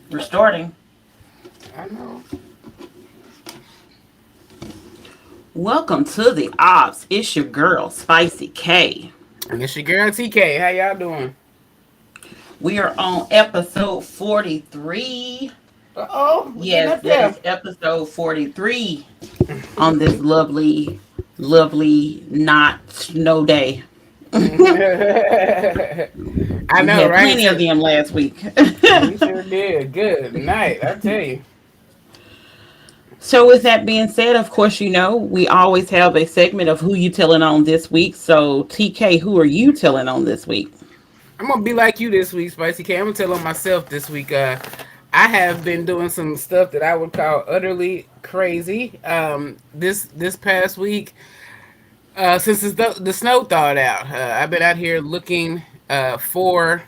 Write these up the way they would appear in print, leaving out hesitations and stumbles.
We're starting. I know. Welcome to the Ops. It's your girl, Spicy K. And it's your girl TK. How y'all doing? We are on episode 43. We getting Yes, up that there. is episode 43 on this lovely, lovely not snow day. I We know, had right? plenty of them last week. We sure did. Good night. I tell you. So, with that being said, of course, we always have a segment of who you telling on this week. So, TK, who are you telling on this week? I'm gonna be like you this week, Spicy K. I'm gonna tell on myself this week. I have been doing some stuff that I would call utterly crazy. This past week, since the snow thawed out, I've been out here looking for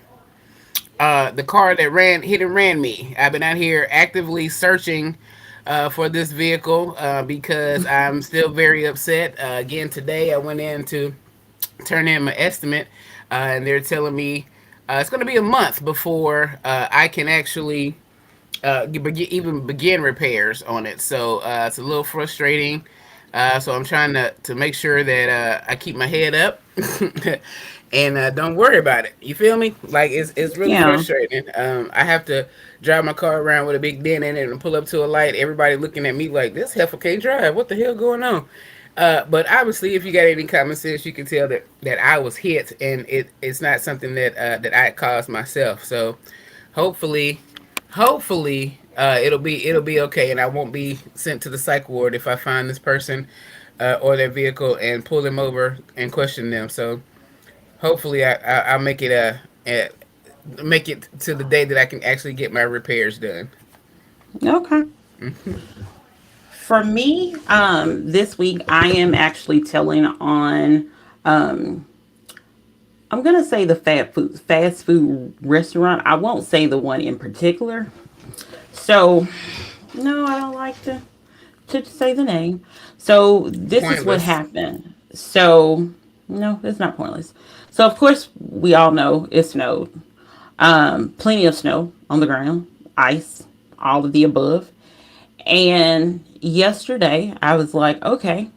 the car that hit and ran me. I've been out here actively searching for this vehicle because I'm still very upset. Again, today I went in to turn in my estimate, and they're telling me it's going to be a month before I can actually even begin repairs on it. So it's a little frustrating. So I'm trying to make sure that I keep my head up and don't worry about it. You feel me? Like it's really Yeah. frustrating. I have to drive my car around with a big dent in it and pull up to a light. Everybody looking at me like this heifer can't drive. What the hell going on? But obviously, if you got any common sense, you can tell that I was hit, and it's not something that I caused myself. So hopefully, hopefully, it'll be okay, and I won't be sent to the psych ward if I find this person or their vehicle and pull them over and question them. So hopefully, I'll make it make it to the day that I can actually get my repairs done. Okay. For me, this week I am actually telling on um I'm gonna say the fast food restaurant. I won't say the one in particular. So no, I don't like to say the name. So this is what Pointless. happened. So no, it's not pointless. So of course we all know it snowed. Plenty of snow on the ground, ice, all of the above. And yesterday I was like, okay,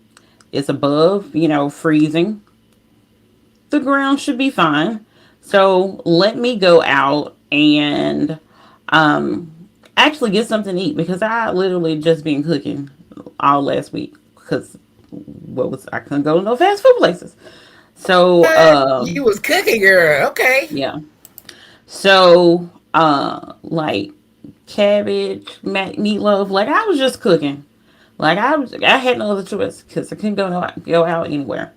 it's above, freezing. The ground should be fine. So let me go out and um actually get something to eat because I literally just been cooking all last week because what was I couldn't go to no fast food places. So What? You was cooking, girl. Okay. yeah. So like cabbage, meatloaf, like I was just cooking. Like I had no other choice because I couldn't go out anywhere.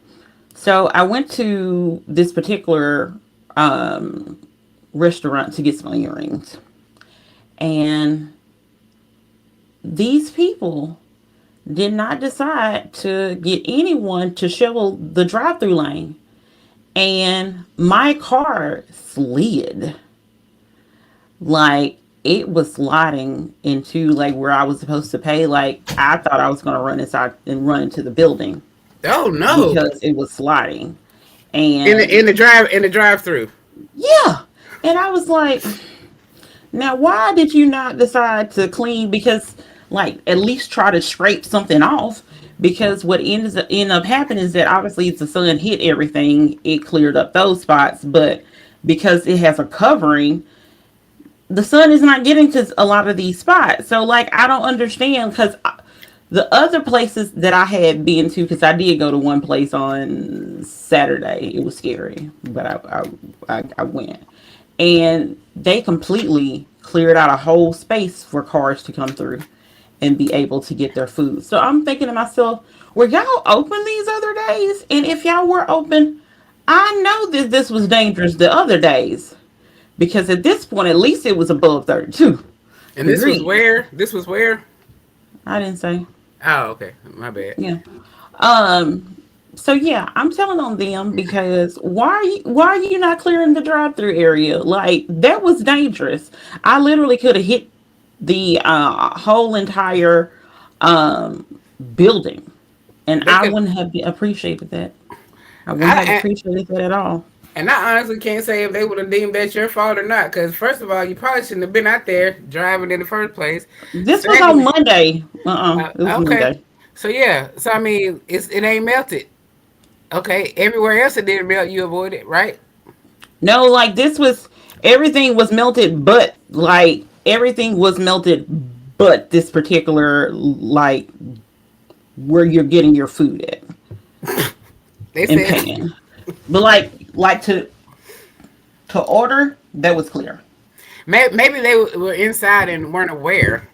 So I went to this particular um, restaurant to get some earrings, and these people did not decide to get anyone to shovel the drive-through lane, and my car slid like it was sliding into like where I was supposed to pay. Like I thought I was gonna run inside and run into the building Oh no. because it was sliding. In the in And the drive in the drive through. yeah. And I was like, now why did you not decide to clean? Because like at least try to scrape something off. Because what end up happening is that obviously the sun hit everything, it cleared up those spots, but because it has a covering, the sun is not getting to a lot of these spots. So like I don't understand because the other places that I had been to, because I did go to one place on Saturday. It was scary, but I went, and they completely cleared out a whole space for cars to come through and be able to get their food. So I'm thinking to myself, were y'all open these other days? And if y'all were open, I know that this was dangerous the other days because at this point, at least it was above 32 And this was degrees. where? This was where? I didn't say. Oh, okay. My bad. Yeah. Um. So yeah, I'm telling on them because why are you not clearing the drive-through area? Like that was dangerous. I literally could have hit the whole entire um building, and They I could. wouldn't have appreciated that. I wouldn't have I appreciated that at all. And I honestly can't say if they would have deemed that your fault or not. Because first of all, you probably shouldn't have been out there driving in the first place. This was on Secondly, Monday. It was okay. Monday. So yeah, so I mean, it ain't melted. Okay, everywhere else it didn't melt, you avoid it, right? No, like this was everything was melted, but like everything was melted, but this particular like where you're getting your food at They in said Payne. But like to order, that was clear. maybe they were inside and weren't aware.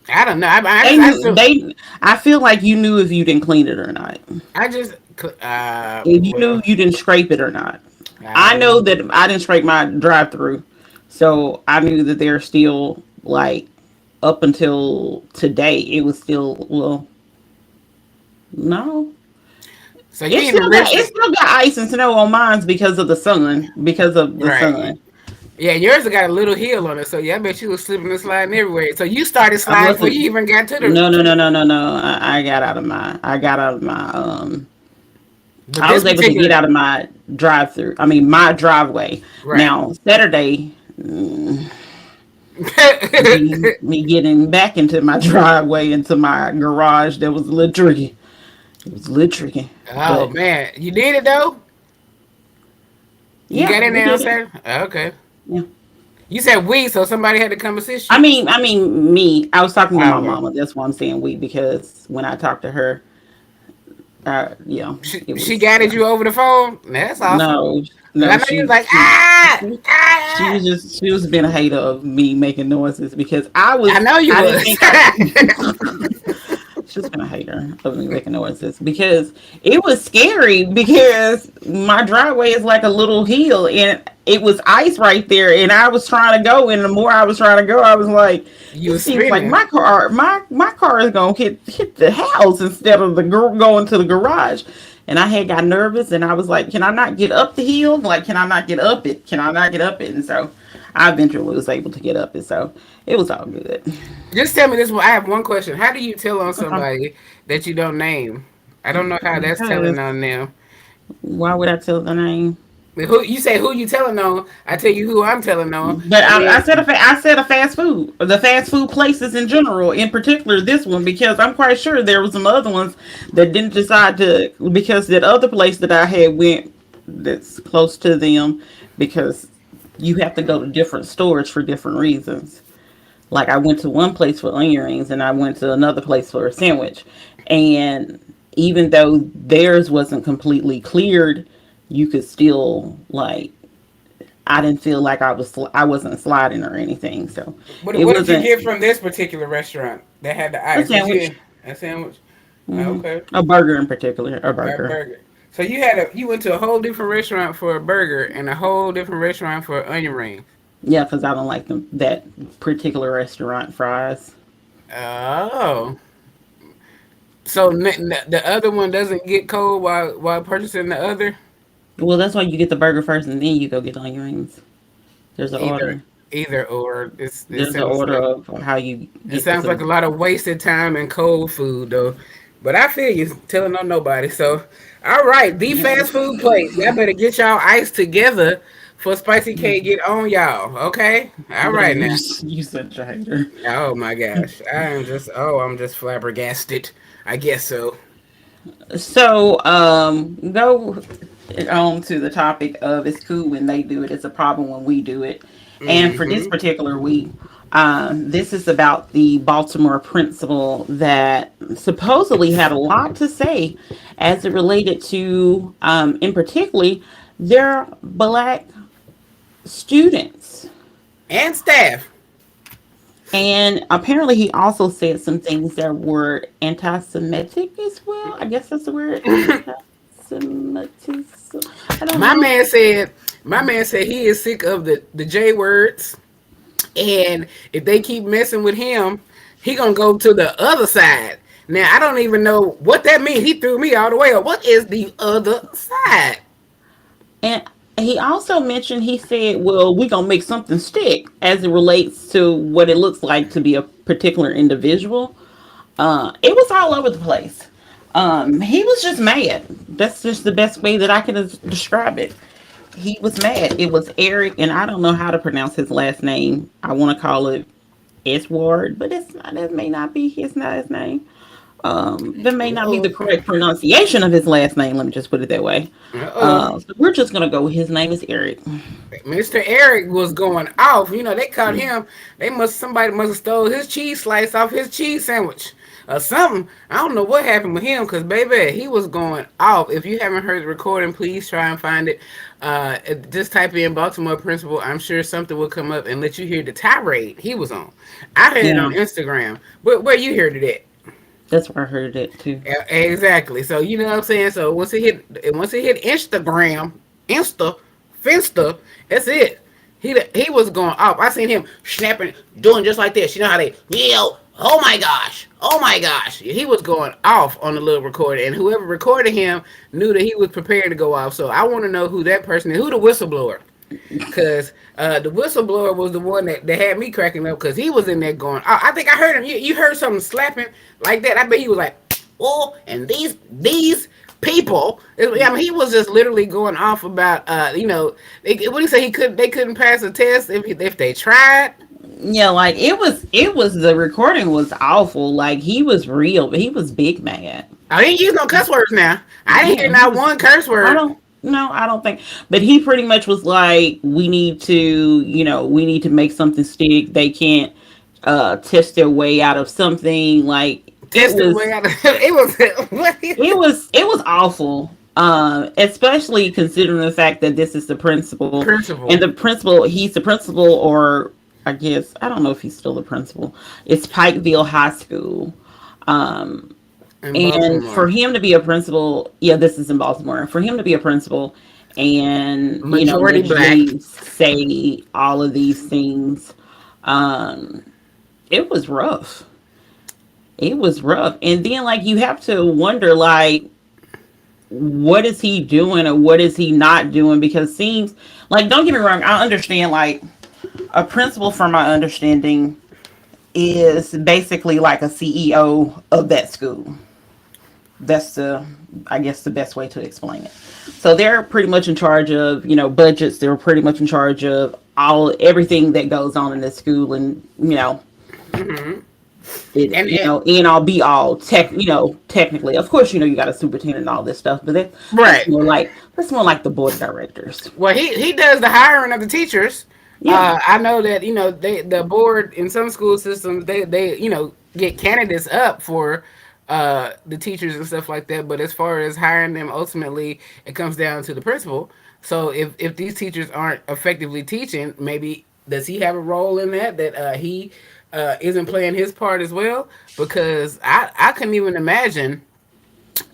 I don't know. They knew they. I feel like you knew if you didn't clean it or not. I just If you knew well, you didn't scrape it or not. I know um, that I didn't scrape my drive through, so I knew that they're still like up until today. It was still well, no. so you even rinsed It it, still got ice and snow on mine because of the sun. Because of the right? sun. Yeah, yours got a little heel on it, so yeah, I bet you was slipping and sliding everywhere. So you started I sliding before you wasn't. even got to the. No, no, To no, the no, no, no. I got out of my. I got out of my. but I this was able to get particular, out of my drive through. I mean, my driveway. right? Now Saturday, me getting back into my driveway, into my garage, that was a little tricky. It was a little tricky, Oh but man, you did it though. You yeah, got in we there on did it. Saturday. Okay. Yeah. You said we, so somebody had to come assist I you. mean, I mean, me. I was talking to Oh, my okay. mama. That's why I'm saying we, because when I talked to her, yeah, it She was guided yeah. you over the phone. That's awesome. No, Cause no, I know you was like she was ah. just she was being a hater of me making noises because I know you I didn't was. think I she's been a hater of me making noises because it was scary because my driveway is like a little hill and it was ice right there and I was trying to go and the more I was trying to go I was like You it was seems like spinning. my car is gonna hit the house instead of going to the garage. And I had got nervous and I was like, can I not get up the hill? Like, can I not get up it? Can I not get up it? And so I eventually was able to get up it. So it was all good. Just tell me this. I have one question. How do you tell on Okay. somebody that you don't name? I don't know how that's telling Because on them. why would I tell the name? But who you say who you telling on? I tell you who I'm telling on, But and then I said a fast food, the fast food places in general, in particular this one, because I'm quite sure there was some other ones that didn't decide to, because that other place that I had went that's close to them, because you have to go to different stores for different reasons. Like I went to one place for onion rings and I went to another place for a sandwich, and even though theirs wasn't completely cleared, you could still like I didn't feel like I wasn't sliding or anything. So it what did you wasn't get from this particular restaurant that had the a ice? What sandwich. you a sandwich? Hmm. Okay, A burger in particular, a a burger. burger. So you went to a whole different restaurant for a burger and a whole different restaurant for onion rings. Yeah, because I don't like them that particular restaurant fries. Oh, so the other one doesn't get cold while purchasing the other. Well, that's why you get the burger first and then you go get the onion rings. There's an Either order. either or. It There's an sounds order like of how you it get the sounds like a food. lot of wasted time and cold food though. But I feel you telling on nobody. So all right, the fast food place. Y'all better get y'all ice together for Spicy K get on y'all. Okay? All right Baby, now. you such a hater. Oh my gosh. I'm just flabbergasted. I guess so. So, go on to the topic of it's cool when they do it. It's a problem when we do it. And for this Mm-hmm. particular week, this is about the Baltimore principal that supposedly had a lot to say as it related to, in particularly, their black students. And staff. And apparently, he also said some things that were anti Semitic as well. I guess that's the word. Anti Semitism. I don't My know. man said my man said he is sick of the J words. And if they keep messing with him, he gonna go to the other side. Now I don't even know what that means. He threw me all the way. What is the other side? And he also mentioned, he said, well, we're going to make something stick as it relates to what it looks like to be a particular individual. It was all over the place. He was just mad. That's just the best way that I can describe it. He was mad. It was Eric, and I don't know how to pronounce his last name. I want to call it Edward, but it's not. That may not be. It's not his name. That may not be the Uh-oh. correct pronunciation of his last name. Let me just put it that way. Uh-oh. So we're just gonna go. His name is Eric. Mr. Eric was going off. They caught him. Somebody must have stole his cheese slice off his cheese sandwich or something. I don't know what happened with him because baby, he was going off. If you haven't heard the recording, please try and find it. Just type in Baltimore Principal. I'm sure something will come up and let you hear the tirade he was on. I heard it Yeah, on Instagram. But where you heard it at? that's where I heard it too. Exactly. So you know what I'm saying. So once it hit Instagram, Finsta, that's it. He was going off. I seen him snapping, doing just like this. You know how they, oh my gosh, oh my gosh. He was going off on the little recorder, and whoever recorded him knew that he was prepared to go off. So I want to know who that person is, who the whistleblower. Because the whistleblower was the one that had me cracking up because he was in there going, I think I heard him. You heard something slapping like that. I bet he was like, oh, and these people. I mean, he was just literally going off about, what do you say? They couldn't pass a test if they tried. Yeah, like it was the recording was awful. Like he was real, but he was big mad. I didn't use no cuss words now. I didn't Yeah, hear he not was. one curse I word. don't. No, I don't think. But he pretty much was like, we need to make something stick. They can't test their way out of something. Like Test the way out of it was. What? it was awful. Especially considering the fact that this is the principal, and Principal the principal, he's the principal, or I guess I don't know if he's still the principal. It's Pikeville High School. Um, in and for Baltimore. him to be a principal, yeah, this is in Baltimore. For him to be a principal and Majority black. literally say all of these things, um, it was rough. It was rough. And then like you have to wonder like what is he doing or what is he not doing? Because it seems like, don't get me wrong, I understand like a principal, from my understanding, is basically like a CEO of that school. That's the, I guess, the best way to explain it. So they're pretty much in charge of budgets. They're pretty much in charge of all everything that goes on in the school, and Hmm. it And it, end all be all technically, of course, you got a superintendent and all this stuff, but that's right. more like the board of directors. Well, he does the hiring of the teachers. Yeah. I know that the board in some school systems they get candidates up for the teachers and stuff like that. But as far as hiring them, ultimately it comes down to the principal. So if these teachers aren't effectively teaching, maybe does he have a role in that? That he isn't playing his part as well? Because I couldn't even imagine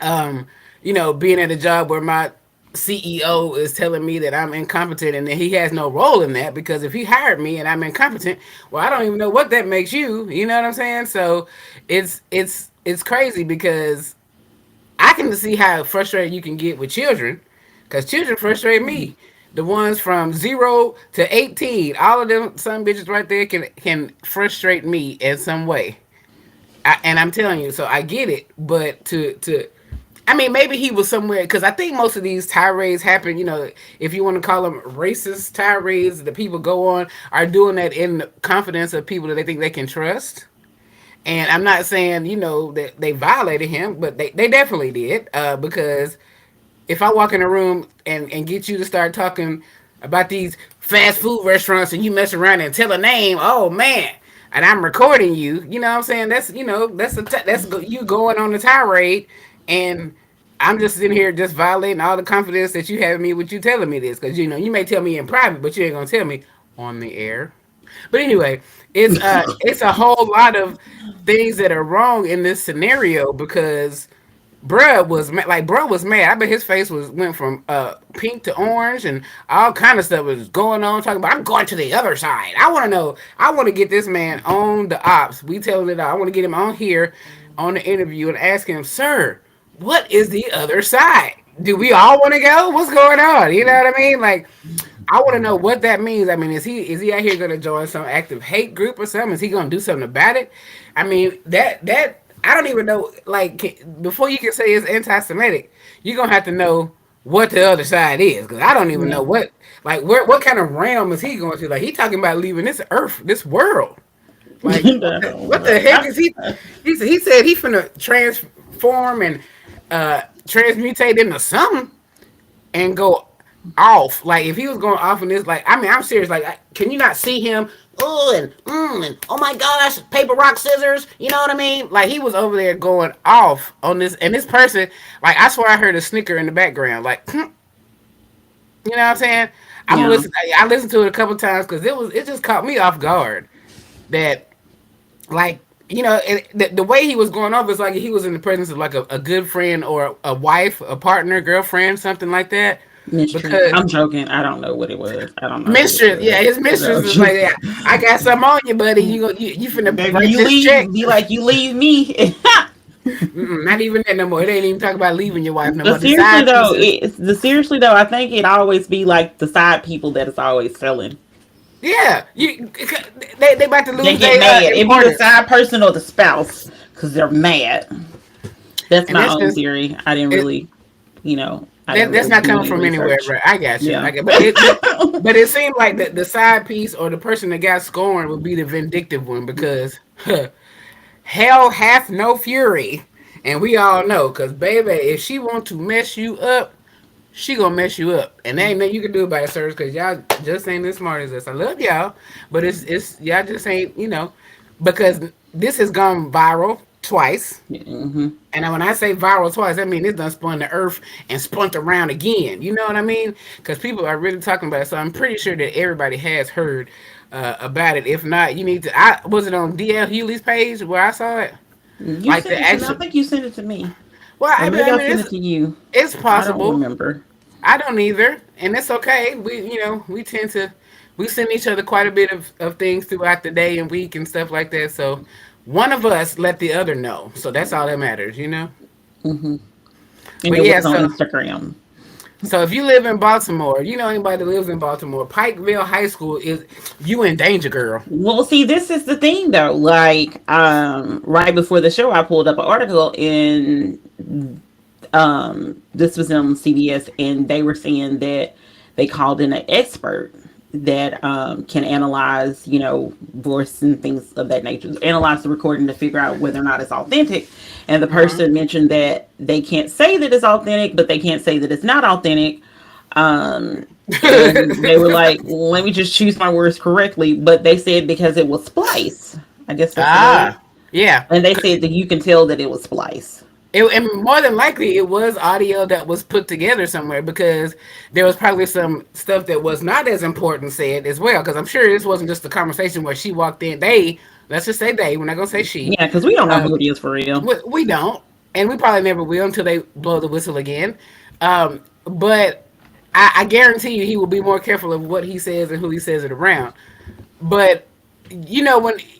being at a job where my CEO is telling me that I'm incompetent and that he has no role in that because if he hired me and I'm incompetent, well, I don't even know what that makes you. You know what I'm saying? So it's crazy because I can see how frustrated you can get with children because children frustrate me. The ones from 0 to 18, all of them some bitches right there can frustrate me in some way. And I'm telling you, so I get it, but I mean, maybe he was somewhere because I think most of these tirades happen. If you want to call them racist tirades, the people go on are doing that in the confidence of people that they think they can trust. And I'm not saying that they violated him, but they definitely did because if I walk in a room and get you to start talking about these fast food restaurants and you mess around and tell a name, oh man, and I'm recording you, you know what I'm saying? That's you going on the tirade, and I'm just sitting here just violating all the confidence that you have in me with you telling me this because you may tell me in private, but you ain't gonna tell me on the air. But anyway, it's a whole lot of things that are wrong in this scenario because bruh was mad. I bet his face went from pink to orange and all kind of stuff was going on. Talking about I'm going to the other side. I want to know. I want to get this man on the ops. We telling it. I want to get him on here on the interview and ask him, sir, what is the other side? Do we all want to go? What's going on? You know what I mean? Like, I want to know what that means. I mean, is he out here going to join some active hate group or something? Is he going to do something about it? I mean, that I don't even know. Like before you can say it's anti-Semitic, you're gonna have to know what the other side is, because I don't even Yeah. know what like what kind of realm is he going to. Like he talking about leaving this earth, this world. Like what the heck is he? He said he finna transform and transmutate into something and go off. Like if he was going off in this, like I mean, I'm serious. Like, can you not see him? Oh and oh my gosh, paper rock scissors. You know what I mean? Like he was over there going off on this, and this person, like I swear I heard a snicker in the background. Like, you know what I'm saying? I'm gonna Yeah. listen. I listened to it a couple times because it just caught me off guard. That like the way he was going off is like he was in the presence of like a good friend or a wife, a partner, girlfriend, something like that. Mistress. Because I'm joking. I don't know what it was. I don't know who it mistress, yeah, was. his No, mistress I'm is like, just yeah, I got something on you, buddy. You finna baby, break you this check. leave. Be like, you leave me. Not even that no more. It ain't even talking about leaving your wife no more. But The seriously side though, pieces, I think it always be like the side people that is always selling. yeah, they about to They lose get their mad. It be the importance, side person or the spouse because they're mad. That's and my that's own just theory. I didn't it. really, I didn't That's really not do coming any from anywhere, research. right? I got you. Yeah. I get, but it seemed like the side piece or the person that got scorned would be the vindictive one because hell hath no fury, and we all know because baby, if she want to mess you up, she gonna mess you up, and there ain't nothing you can do about it, sirs, because y'all just ain't as smart as us. I love y'all, but it's y'all just ain't because this has gone viral twice. Hmm. And when I say viral twice, I mean it's done spun the earth and spun around again. You know what I mean? Because people are really talking about it. So I'm pretty sure that everybody has heard about it. If not, you need to. I was it on DL Hewley's page where I saw it. You Like the sent it to me. I actual. think you sent it to me, Well, or maybe I I mean sent it to you. it's I don't possible. remember. I don't either, and it's okay. We tend to we send each other quite a bit of things throughout the day and week and stuff like that. So one of us let the other know. So that's all that matters. Hmm. And But it yeah, was on so Instagram. so if you live in Baltimore, you know anybody that lives in Baltimore, Pikeville High School is you in danger, girl. Well, see, this is the thing though. Like, right before the show, I pulled up an article in this was on CBS, and they were saying that they called in an expert that can analyze, voice and things of that nature, analyze the recording to figure out whether or not it's authentic. And the Uh-huh. person mentioned that they can't say that it's authentic, but they can't say that it's not authentic. Um, and they were like, let me just choose my words correctly. But they said because it was splice. I guess that's the word. Ah, yeah. And they said that you can tell that it was splice. And more than likely, it was audio that was put together somewhere because there was probably some stuff that was not as important said as well. Because I'm sure this wasn't just a conversation where she walked in. Let's just say they. We're not gonna say she. Yeah, because we don't know Um, who it is for real. we don't, and we probably never will until they blow the whistle again. But I guarantee you, he will be more careful of what he says and who he says it around. But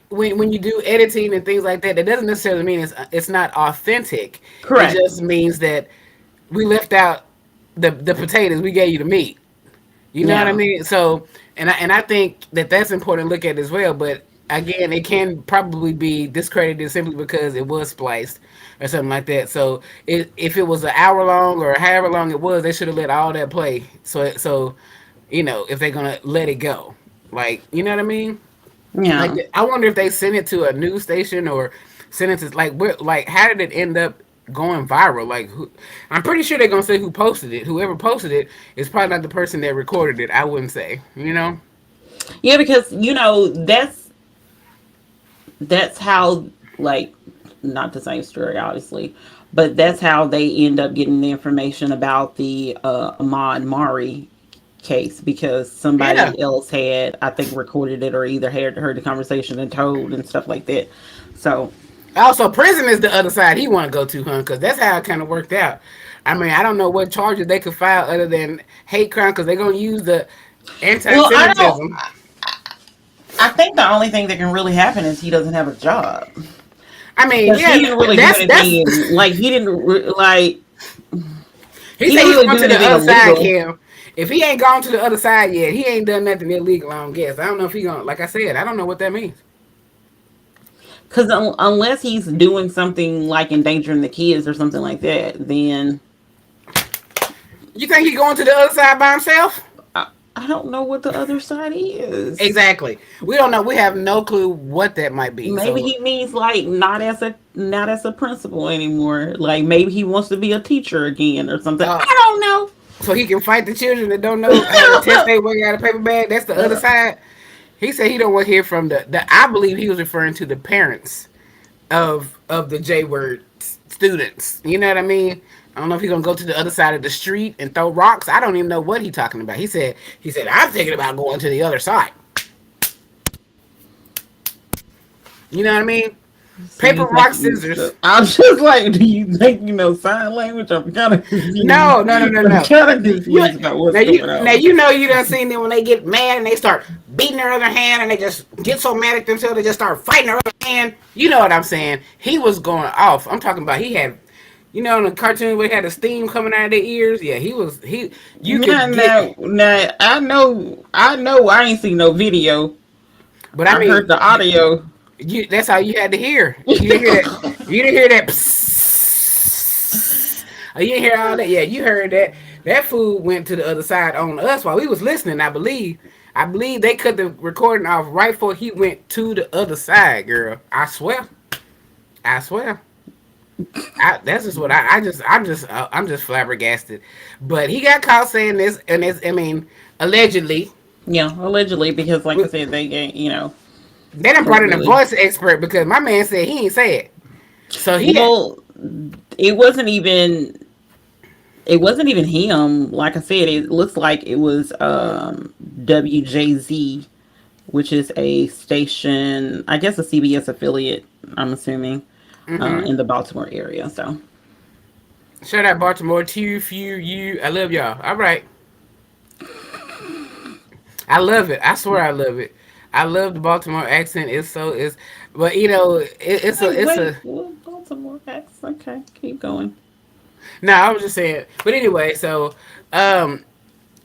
when you do editing and things like that, that doesn't necessarily mean it's not authentic. It Correct. just means that we left out the potatoes. We gave you the meat. You know what I Yeah. mean? So, and I think that that's important to look at as well. But again, it can probably be discredited simply because it was spliced or something like that. So, if it was an hour long or however long it was, they should have let all that play. So if they're gonna let it go, like you know what I mean? Like Yeah. I wonder if they sent it to a news station or sent it to like how did it end up going viral? Like I'm pretty sure they're gonna say who posted it. Whoever posted it is probably not the person that recorded it. I wouldn't say. Yeah, because that's how, like, not the same story obviously, but that's how they end up getting the information about the Ahmaud Mari case, because Yeah. somebody else had, I think, recorded it or either had heard the conversation and told and stuff like that. So Also, prison is the other side he want to go to, huh? Because that's how it kind of worked out. I mean, I don't know what charges they could file other than hate crime because they're gonna use the well, anti-Semitism. I think the only thing that can really happen is he doesn't have a job, I mean, because yeah, he didn't really do that's. anything, like He he said didn't he's really going do to the anything other side, illegal. Kim. If he ain't gone to the other side yet, he ain't done nothing illegal. I don't guess. I don't know if he gonna. Like I said, I don't know what that means. Because unless he's doing something like endangering the kids or something like that, then You think he going to the other side by himself? I don't know what the other side is. Exactly. We don't know. We have no clue what that might be. Maybe So, he means like not as a principal anymore. Like maybe he wants to be a teacher again or something. uh, I don't know. so he can fight the children that don't know how to test their way out of paper bag. That's the other side. He said he don't want to hear from the. I believe he was referring to the parents of the J word students. You know what I mean? I don't know if he's gonna go to the other side of the street and throw rocks. I don't even know what he's talking about. He said I'm thinking about going to the other side. You know what I mean? Paper, Seems rock, like scissors. I'm just like, do you think you know sign language? I'm kind of confused. No, no, no, no, I'm no. kind of confused about what's going Now on. you know you done seen them when they get mad and they start beating their other hand and they just get so mad at themselves they just start fighting their other hand. You know what I'm saying? He was going off. I'm talking about he had, you know, in the cartoon where he had the steam coming out of their ears. Yeah, he was he. You Yeah, could get, now I ain't seen no video. but I I heard mean, the audio. you that's all you had to hear. You didn't hear that. You didn't hear that. Psst. Oh, you didn't hear all that. Yeah, you heard that. That fool went to the other side on us while we was listening. I believe. I believe they cut the recording off right before he went to the other side, girl. I swear. I swear. That's just what I'm just flabbergasted. But he got caught saying this, and it's, I mean, allegedly. Yeah, allegedly because like I said, They done brought don't in a really. voice expert because my man said he ain't say it. So he had, Well, it wasn't even it wasn't even him. Like I said, it looks like it was WJZ, which is a station, I guess a CBS affiliate. I'm assuming in the Baltimore area. So shout out Baltimore, to you, few, you. I love y'all. All right. I love it. I swear I love it. I love the Baltimore accent. But you know, it's wait, a. what Baltimore accent? Okay, keep going. No, I was just saying. But anyway, so, um,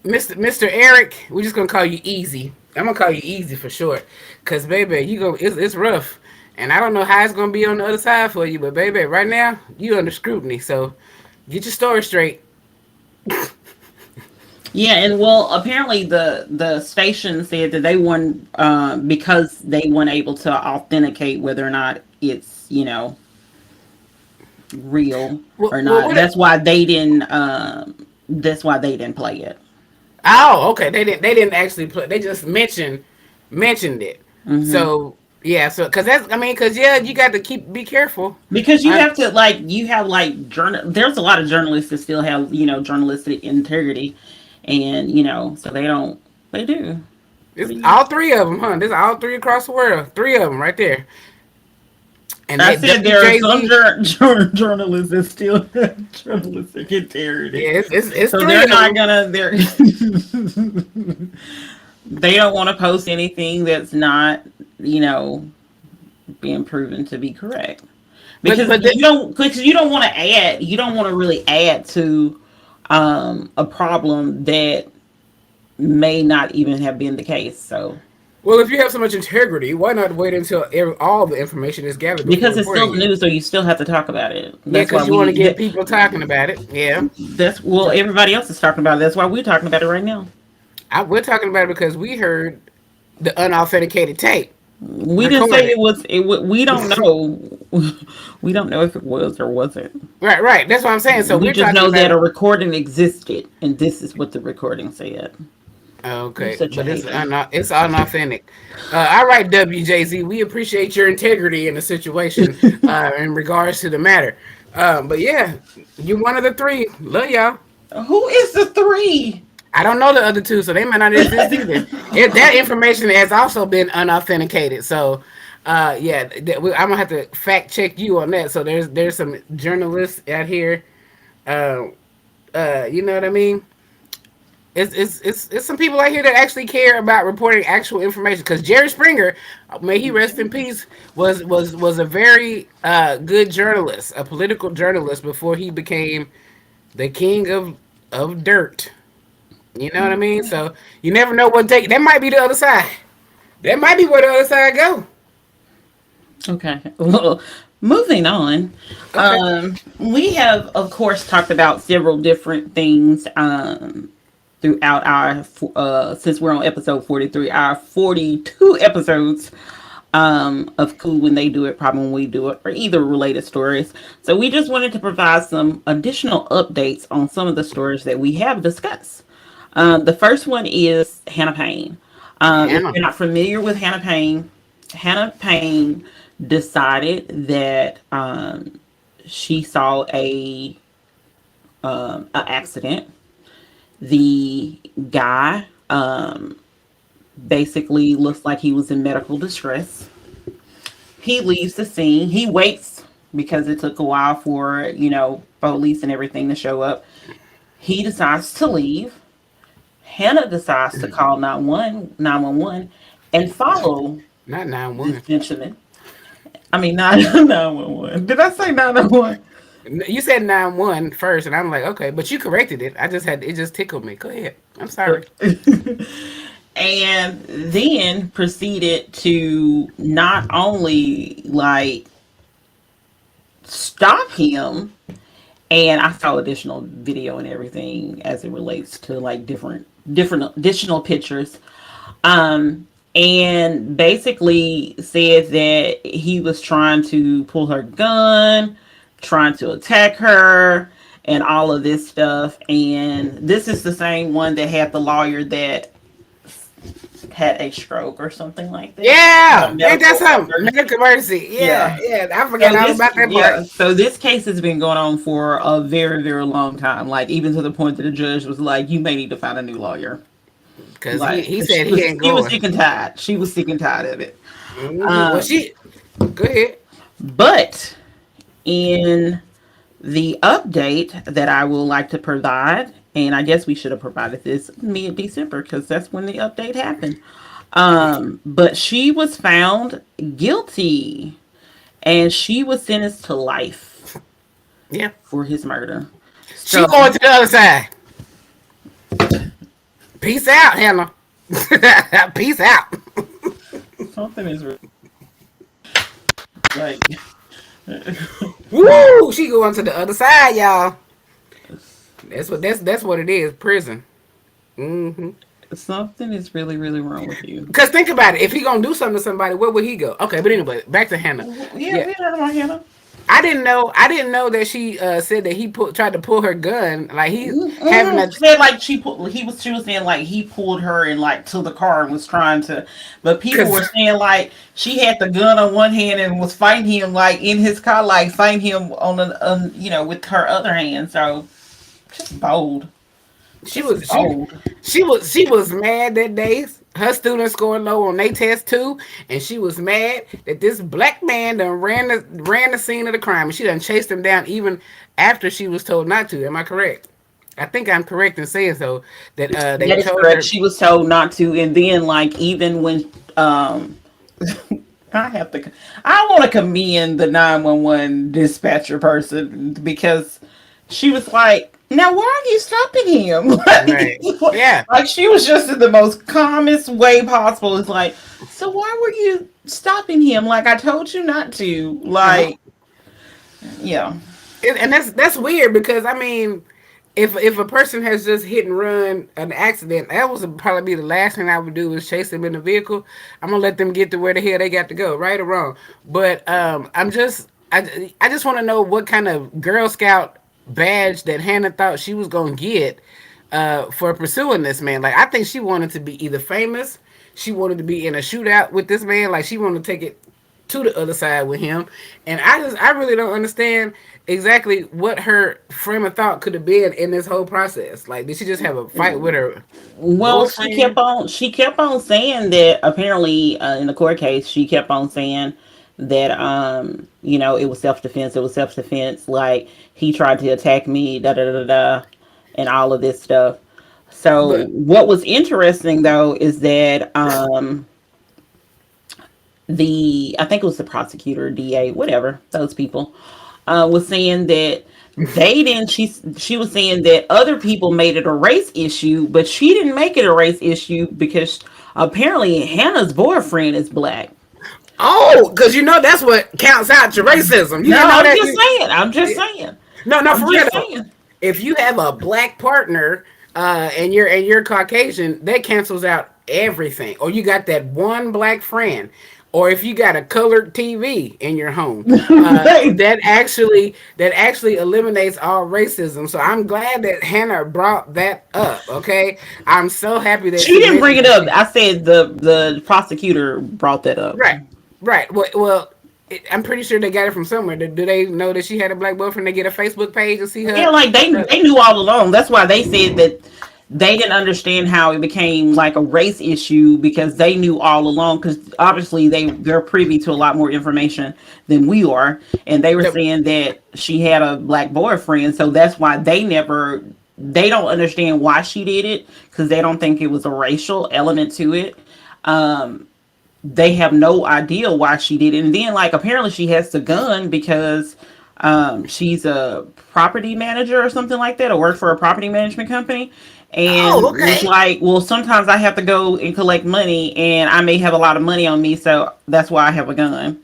Mr. Eric, we're just gonna call you Easy. I'm gonna call you Easy for short, cause baby, it's rough, and I don't know how it's gonna be on the other side for you, but baby, right now you under scrutiny. So get your story straight. Yeah, and well, apparently the station said that they won because they weren't able to authenticate whether or not it's real or Well, not. That's why they didn't play it. Oh, okay. They didn't actually play. They just mentioned it. Hmm. So yeah. So because that's I mean because yeah you got to be careful. Because you I, have to you have there's a lot of journalists that still have journalistic integrity, and so they do. What it's do you? all three of them, huh? There's all three across the world. Three of them right there. And I that said there are some WJZ. journalists that still have journalistic integrity, Yeah, it's so three they're of not them. gonna they don't want to post anything that's not you know being proven to be correct, But because but the, you don't want to add you don't want to really add to a problem that may not even have been the case. So well, if you have so much integrity, why not wait until all the information is gathered before because it's still reporting it? news, so you still have to talk about it. Yeah, That's why because you want to get people talking about it. Yeah. that's well, everybody else is talking about it. That's why we're talking about it right now. We're talking about it because we heard the unauthenticated tape We didn't say recorded. it was. We don't know. We don't know if it was or wasn't. Right, right. That's what I'm saying. So We we're just talking know about that a it. recording existed, and this is what the recording said. You're Okay, such a but hater. it's unauthentic. All right, WJZ, we appreciate your integrity in the situation in regards to the matter. But yeah, you one of the three. Love y'all. Who is the three? I don't know the other two, so they might not exist either. That information has also been unauthenticated. So, yeah, I'm gonna have to fact check you on that. So there's some journalists out here. Uh, you know what I mean? It's some people out here that actually care about reporting actual information. Because Jerry Springer, may he rest in peace, was a very good journalist, a political journalist before he became the king of dirt. You know what I mean? So you never know what take. That might be the other side. That might be where the other side go. Okay. Well, moving on. Okay. We have, of course, talked about several different things throughout our, since we're on episode 43, our 42 episodes of Cool When They Do It, Problem When We Do It, or either related stories. So we just wanted to provide some additional updates on some of the stories that we have discussed. The first one is Hannah Payne. If Hannah. you're not familiar with Hannah Payne decided that she saw a accident. The guy basically looks like he was in medical distress. He leaves the scene. He waits because it took a while for police and everything to show up. He decides to leave. Hannah decides to call 911 and follow Not this 9-1. gentleman. I mean, not 911. Did I say 911? You said 9-1 first, and I'm like, okay, but you corrected it. I just had it just tickled me. Go ahead. I'm sorry. And then proceeded to not only like stop him, and I saw additional video and everything as it relates to like different additional pictures. And basically said that he was trying to pull her gun, trying to attack her, and all of this stuff. And this is the same one that had the lawyer that had a stroke or something like that. Yeah, ain't Medical that something? emergency. Medical emergency. Yeah, Yeah. yeah. I So forgot all this, about that yeah. part. So this case has been going on for a very, very long time. Like even to the point that the judge was like, "You may need to find a new lawyer." Because Like he 'cause said he ain't she was going. sick and tired. She was sick and tired of it. Well, Um, she. Go ahead. but in the update that I would like to provide, and I guess we should have provided this mid December because that's when the update happened. But she was found guilty and she was sentenced to life Yeah. for his murder. She So going to the other side. Peace out, Hannah. Peace out. something is like Woo! She going to the other side, y'all. That's what it is. Prison. Hmm. something is really, really wrong with you. Because think about it. If he gonna do something to somebody, where would he go? Okay, but anyway, back to Hannah. Yeah, Yeah, we heard about Hannah. I didn't know. I didn't know that she said that tried to pull her gun. Like he having a. She said like she was saying like he pulled her and like to the car and was trying to, but people Cause were saying like she had the gun on one hand and was fighting him like in his car, like fighting him with her other hand. So just bold, she just was she bold. she was mad that day. Her students scored low on their test too, and she was mad that this black man done ran the scene of the crime, and she done chased him down even after she was told not to. Am I correct? I think I'm correct in saying so. That they That is told correct. her She was told not to, and then like even when I have to, I want to commend the 911 dispatcher person because she was like, "Now why are you stopping him?" right. Yeah, like she was just in the most calmest way possible. It's like, so why were you stopping him? Like I told you not to. uh-huh. Like, yeah. And that's weird because I mean, if a person has just hit and run an accident, that would probably be the last thing I would do is chase them in the vehicle. I'm gonna let them get to where the hell they got to go, right or wrong. But I just want to know what kind of Girl Scout badge that Hannah thought she was gonna get for pursuing this man. Like I think she wanted to be either famous, she wanted to be in a shootout with this man, like she wanted to take it to the other side with him. And I really don't understand exactly what her frame of thought could have been in this whole process. Like, did she just have a fight with her Well, boyfriend? she kept on saying that apparently in the court case she kept on saying that it was self defense. It was self defense. Like he tried to attack me, da da da da, and all of this stuff. So But what was interesting though is that the I think it was the prosecutor, DA, whatever those people, was saying that they didn't. She was saying that other people made it a race issue, but she didn't make it a race issue because apparently Hannah's boyfriend is black. Oh, because you know that's what counts out to racism. You No, didn't know I'm that? just saying. I'm just saying. No, no, I'm for real just though. saying. If you have a black partner and you're Caucasian, that cancels out everything. Or you got that one black friend, or if you got a colored TV in your home, that actually eliminates all racism. So I'm glad that Hannah brought that up. Okay, I'm so happy that She she didn't bring mentioned it that. up. I said the prosecutor brought that up. Right, right. I'm pretty sure they got it from somewhere. Do they know that she had a black boyfriend? They get a Facebook page and see Yeah, her. like her they knew all along. That's why they said that they didn't understand how it became like a race issue because they knew all along. Because obviously they're privy to a lot more information than we are, and they were the, saying that she had a black boyfriend. So that's why they don't understand why she did it because they don't think it was a racial element to it. Um, they have no idea why she did it. And then like apparently she has the gun because she's a property manager or something like that, or worked for a property management company. oh, And was okay. like, well, sometimes I have to go and collect money, and I may have a lot of money on me, so that's why I have a gun.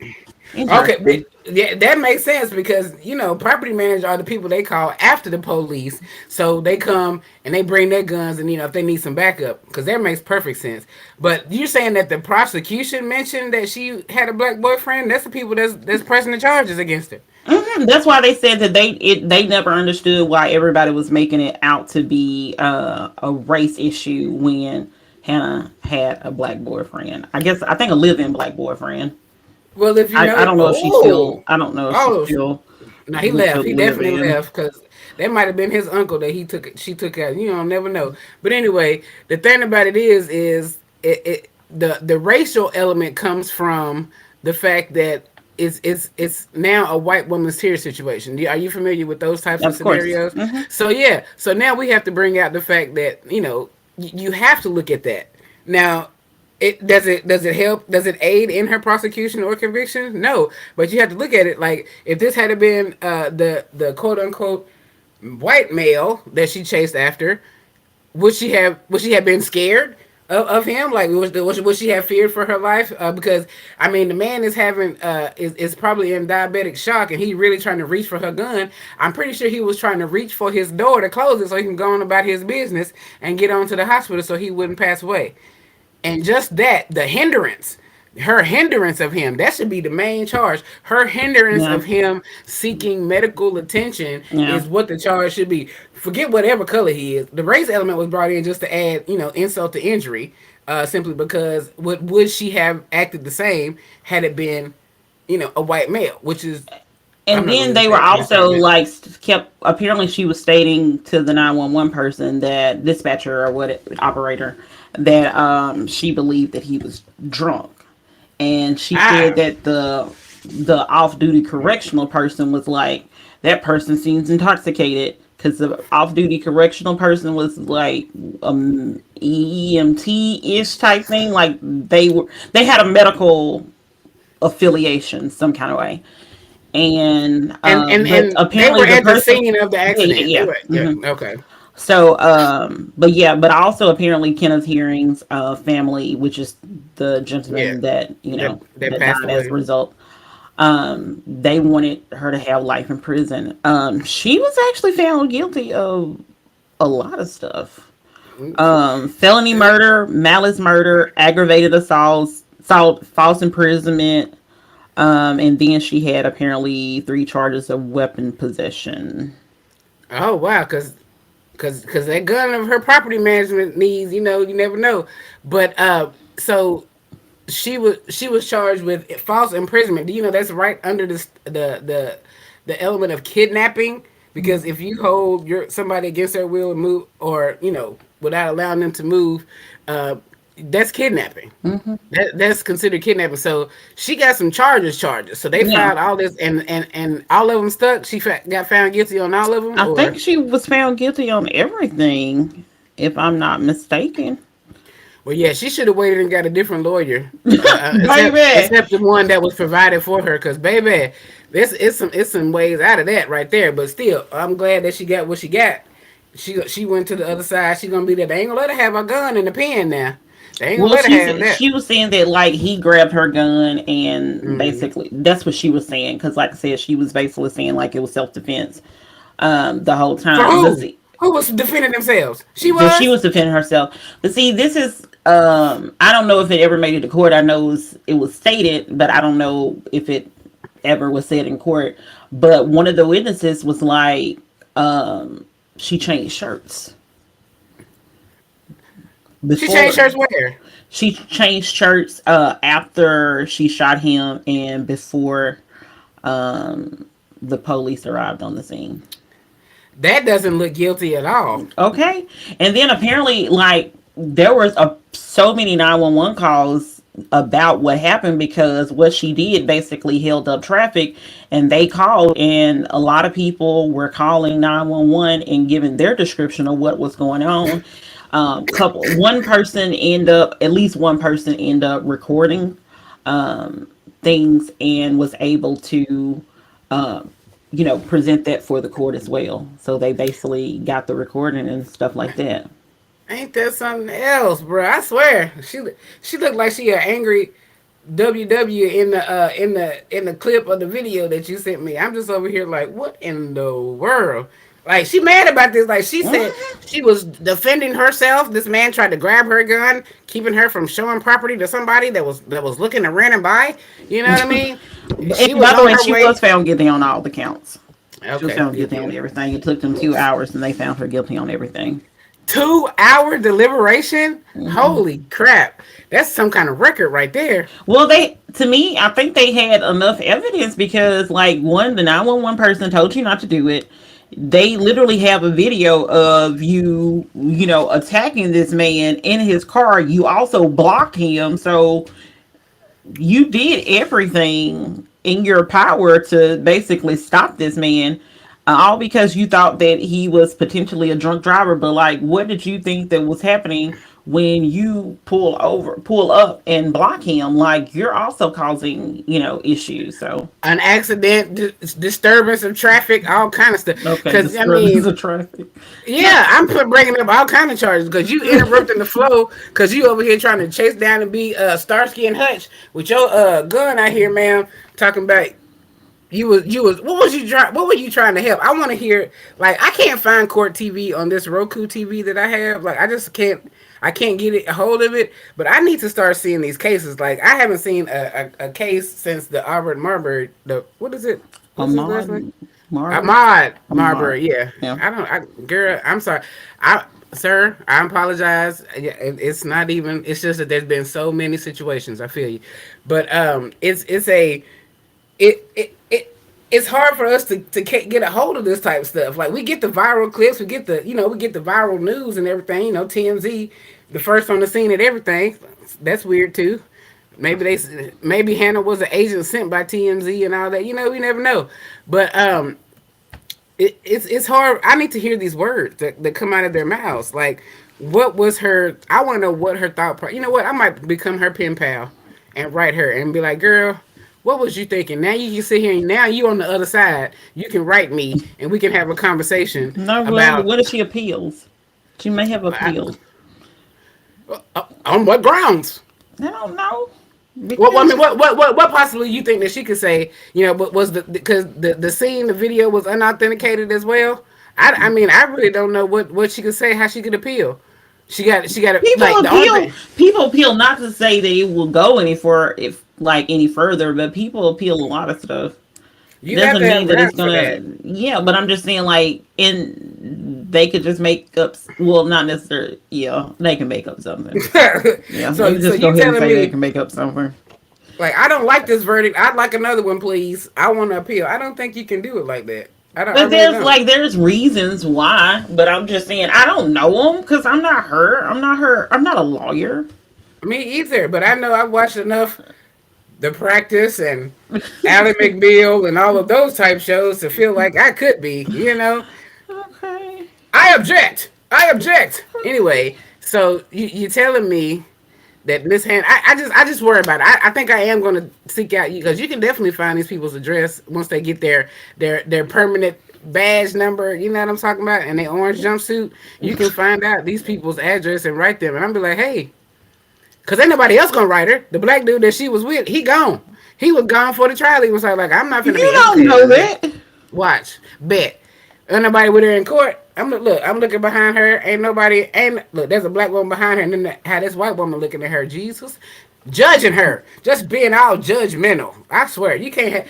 Okay, Interesting. yeah, that makes sense because property managers are the people they call after the police, so they come and they bring their guns and if they need some backup, because that makes perfect sense. But you're saying that the prosecution mentioned that she had a black boyfriend? That's the people that's pressing the charges against her. That's why they said that they never understood why everybody was making it out to be a race issue when Hannah had a black boyfriend. I think a live-in black boyfriend. Well, if you I know, don't know if she still. oh, I don't know if she oh, still no, he went to left. He live definitely in. left because that might have been his uncle that she took out. You don't never know. But anyway, the thing about it is the racial element comes from the fact that it's now a white woman's tear situation. Are you familiar with those types of Of course. scenarios? So yeah, so now we have to bring out the fact that you have to look at that now. It does it help? Does it aid in her prosecution or conviction? No, but you have to look at it like if this had been the quote unquote white male that she chased after, would she have been scared of him? Like would she have feared for her life? Because I mean the man is having is probably in diabetic shock and he really trying to reach for her gun. I'm pretty sure he was trying to reach for his door to close it so he can go on about his business and get on to the hospital so he wouldn't pass away. And just that, the hindrance, her hindrance of him, that should be the main charge. Her hindrance Yeah. of him seeking medical attention Yeah. is what the charge should be. Forget whatever color he is. The race element was brought in just to add, insult to injury, simply because would she have acted the same had it been, a white male, which is, I'm And not going then to they were even say also that. like kept. Apparently, she was stating to the 911 person, that dispatcher or operator, that she believed that he was drunk, and she said Ah, that the off duty correctional person was like, that person seems intoxicated, because the off duty correctional person was like EMT ish type thing, like they had a medical affiliation some kind of way. And but and they apparently were the at the person, scene of the yeah, yeah, accident. They yeah. were, yeah, okay. So but yeah, but also apparently Kenneth Hearing's family, which is the Yeah, gentleman that that that passed died as a away. result, they wanted her to have life in prison. She was actually found guilty of a lot of stuff. Felony murder, malice murder, aggravated assault, false imprisonment. And then she had apparently 3 charges of weapon possession. Oh wow, because that gun of her property management needs, you never know. But so she was charged with false imprisonment. Do you know that's right under the element of kidnapping? Because if you hold somebody against their will and move, or without allowing them to move, uh, that's kidnapping. That's considered kidnapping. So she got some charges. So they Yeah, filed all this, and all of them stuck. She got found guilty on all of them, I think or she was found guilty on everything, if I'm not mistaken. well, yeah, she should have waited and got a different lawyer, except Baby. except the one that was provided for her. Because baby, this it's some ways out of that right there. But still, I'm glad that she got what she got. She went to the other side. She's gonna be there. They ain't gonna let her have her gun in the pen now. They ain't gonna Well, let her have that. she was saying that like he grabbed her gun and Mm. basically that's what she was saying because like I said she was basically saying like it was self defense the whole For time. But who? see, Who was defending themselves? She that she was. was defending herself. But see, this is I don't know if it ever made it to court. I know it was stated, but I don't know if it ever was said in court. But one of the witnesses was like she changed shirts She changed before hers where? she changed shirts after she shot him and before um the police arrived on the scene. That doesn't look guilty at all. Okay. And then apparently, like, there was so many 911 calls about what happened because what she did basically held up traffic and they called and a lot of people were calling 911 and giving their description of what was going on. One person end up, at least one person end up recording um, things and was able to present that for the court as well. So they basically got the recording and stuff like that. Ain't that something else, bro? I swear, she looked like she an angry WW in the clip of the video that you sent me. I'm just over here like, what in the world? Like she mad about this. Like she said, Mhm. she was defending herself. This man tried to grab her gun, keeping her from showing property to somebody that was looking and running by. You know what I mean? She And was by the on way, her she was way. found guilty on all the counts. She was Okay, found good guilty deal. on everything. It took them 2 hours and they found her guilty on everything. 2 hour deliberation? Hmm. Holy crap! That's some kind of record right there. Well, to me, I think they had enough evidence because, like, one, the 911 person told you not to do it. They literally have a video of attacking this man in his car. You also blocked him. So you did everything in your power to basically stop this man, all because you thought that he was potentially a drunk driver. But like, what did you think that was happening when you pull up and block him? Like, you're also causing issues. So An accident, disturbance of traffic, all kind of stuff. okay, Because I disturbance mean, of traffic. No, yeah, bringing up all kind of charges because you interrupting the flow because you over here trying to chase down and be Starsky and Hutch with your gun out here, ma'am. Talking about you was what were you trying to help? I want to hear like I can't find court TV on this Roku TV that I have. Like I can't get a hold of it. But I need to start seeing these cases. Like I haven't seen a case since the Albert Marbury. The what is it? What's his last name? Ahmad Marbury. Ahmad Ahmad. Marbury. Yeah, Yeah. girl. I'm sorry. Sir, I apologize. It's not even. It's just that there's been so many situations. I feel you, but it's hard for us to get a hold of this type of stuff. Like we get the viral clips, we get the viral news and everything. TMZ, the first on the scene and everything. That's weird too. Maybe Hannah was an agent sent by TMZ and all that. We never know. But it's hard. I need to hear these words that come out of their mouths. Like what was her? I want to know what her thought. You know what? I might become her pen pal and write her and be like, girl, what was you thinking? Now you can sit here and now you on the other side. You can write me and we can have a conversation No, well, about what if she appeals? She may have uh, appealed. on what grounds. I don't know. Well, I mean, Because what possibly you think that she could say? What was because the scene, the video was unauthenticated as well. I mean, I really don't know what she could say, how she could appeal. She got people like the only appeal, thing people appeal not to say that it will go any further, but people appeal a lot of stuff. you have Doesn't to have mean that it's grounds for gonna, that. yeah, but I'm just saying like they could just make up, well, not necessarily, yeah, they can make up something. Yeah, let me So just go you ahead and telling say they me can make up something. like I don't like this verdict. I'd like another one, please. I want to appeal. I don't think you can do it like that. I But really there's don't. like there's reasons why, but I'm just saying I don't know them because I'm not her. I'm not her. I'm not a lawyer. Me either, but I know I've watched enough The Practice and Ally McBeal and all of those type shows to feel like I could be. Okay. I object. I object. Anyway, so you telling me that Miss Han? I just worry about it. I think I am going to seek out you because you can definitely find these people's address once they get their permanent badge number. You know what I'm talking about? And their orange jumpsuit. You can find out these people's address and write them. And I'm be like, hey, Cause ain't nobody else gonna write her. The black dude that she was with, he gone. He was gone for the trial. He was like, I'm not gonna be You don't implicated know in this. that. Watch, bet. Ain't nobody with her in court. I'm looking behind her. Ain't nobody. Ain't look. There's a black woman behind her, and then how this white woman looking at her. Jesus, judging her, just being all judgmental. I swear, you can't.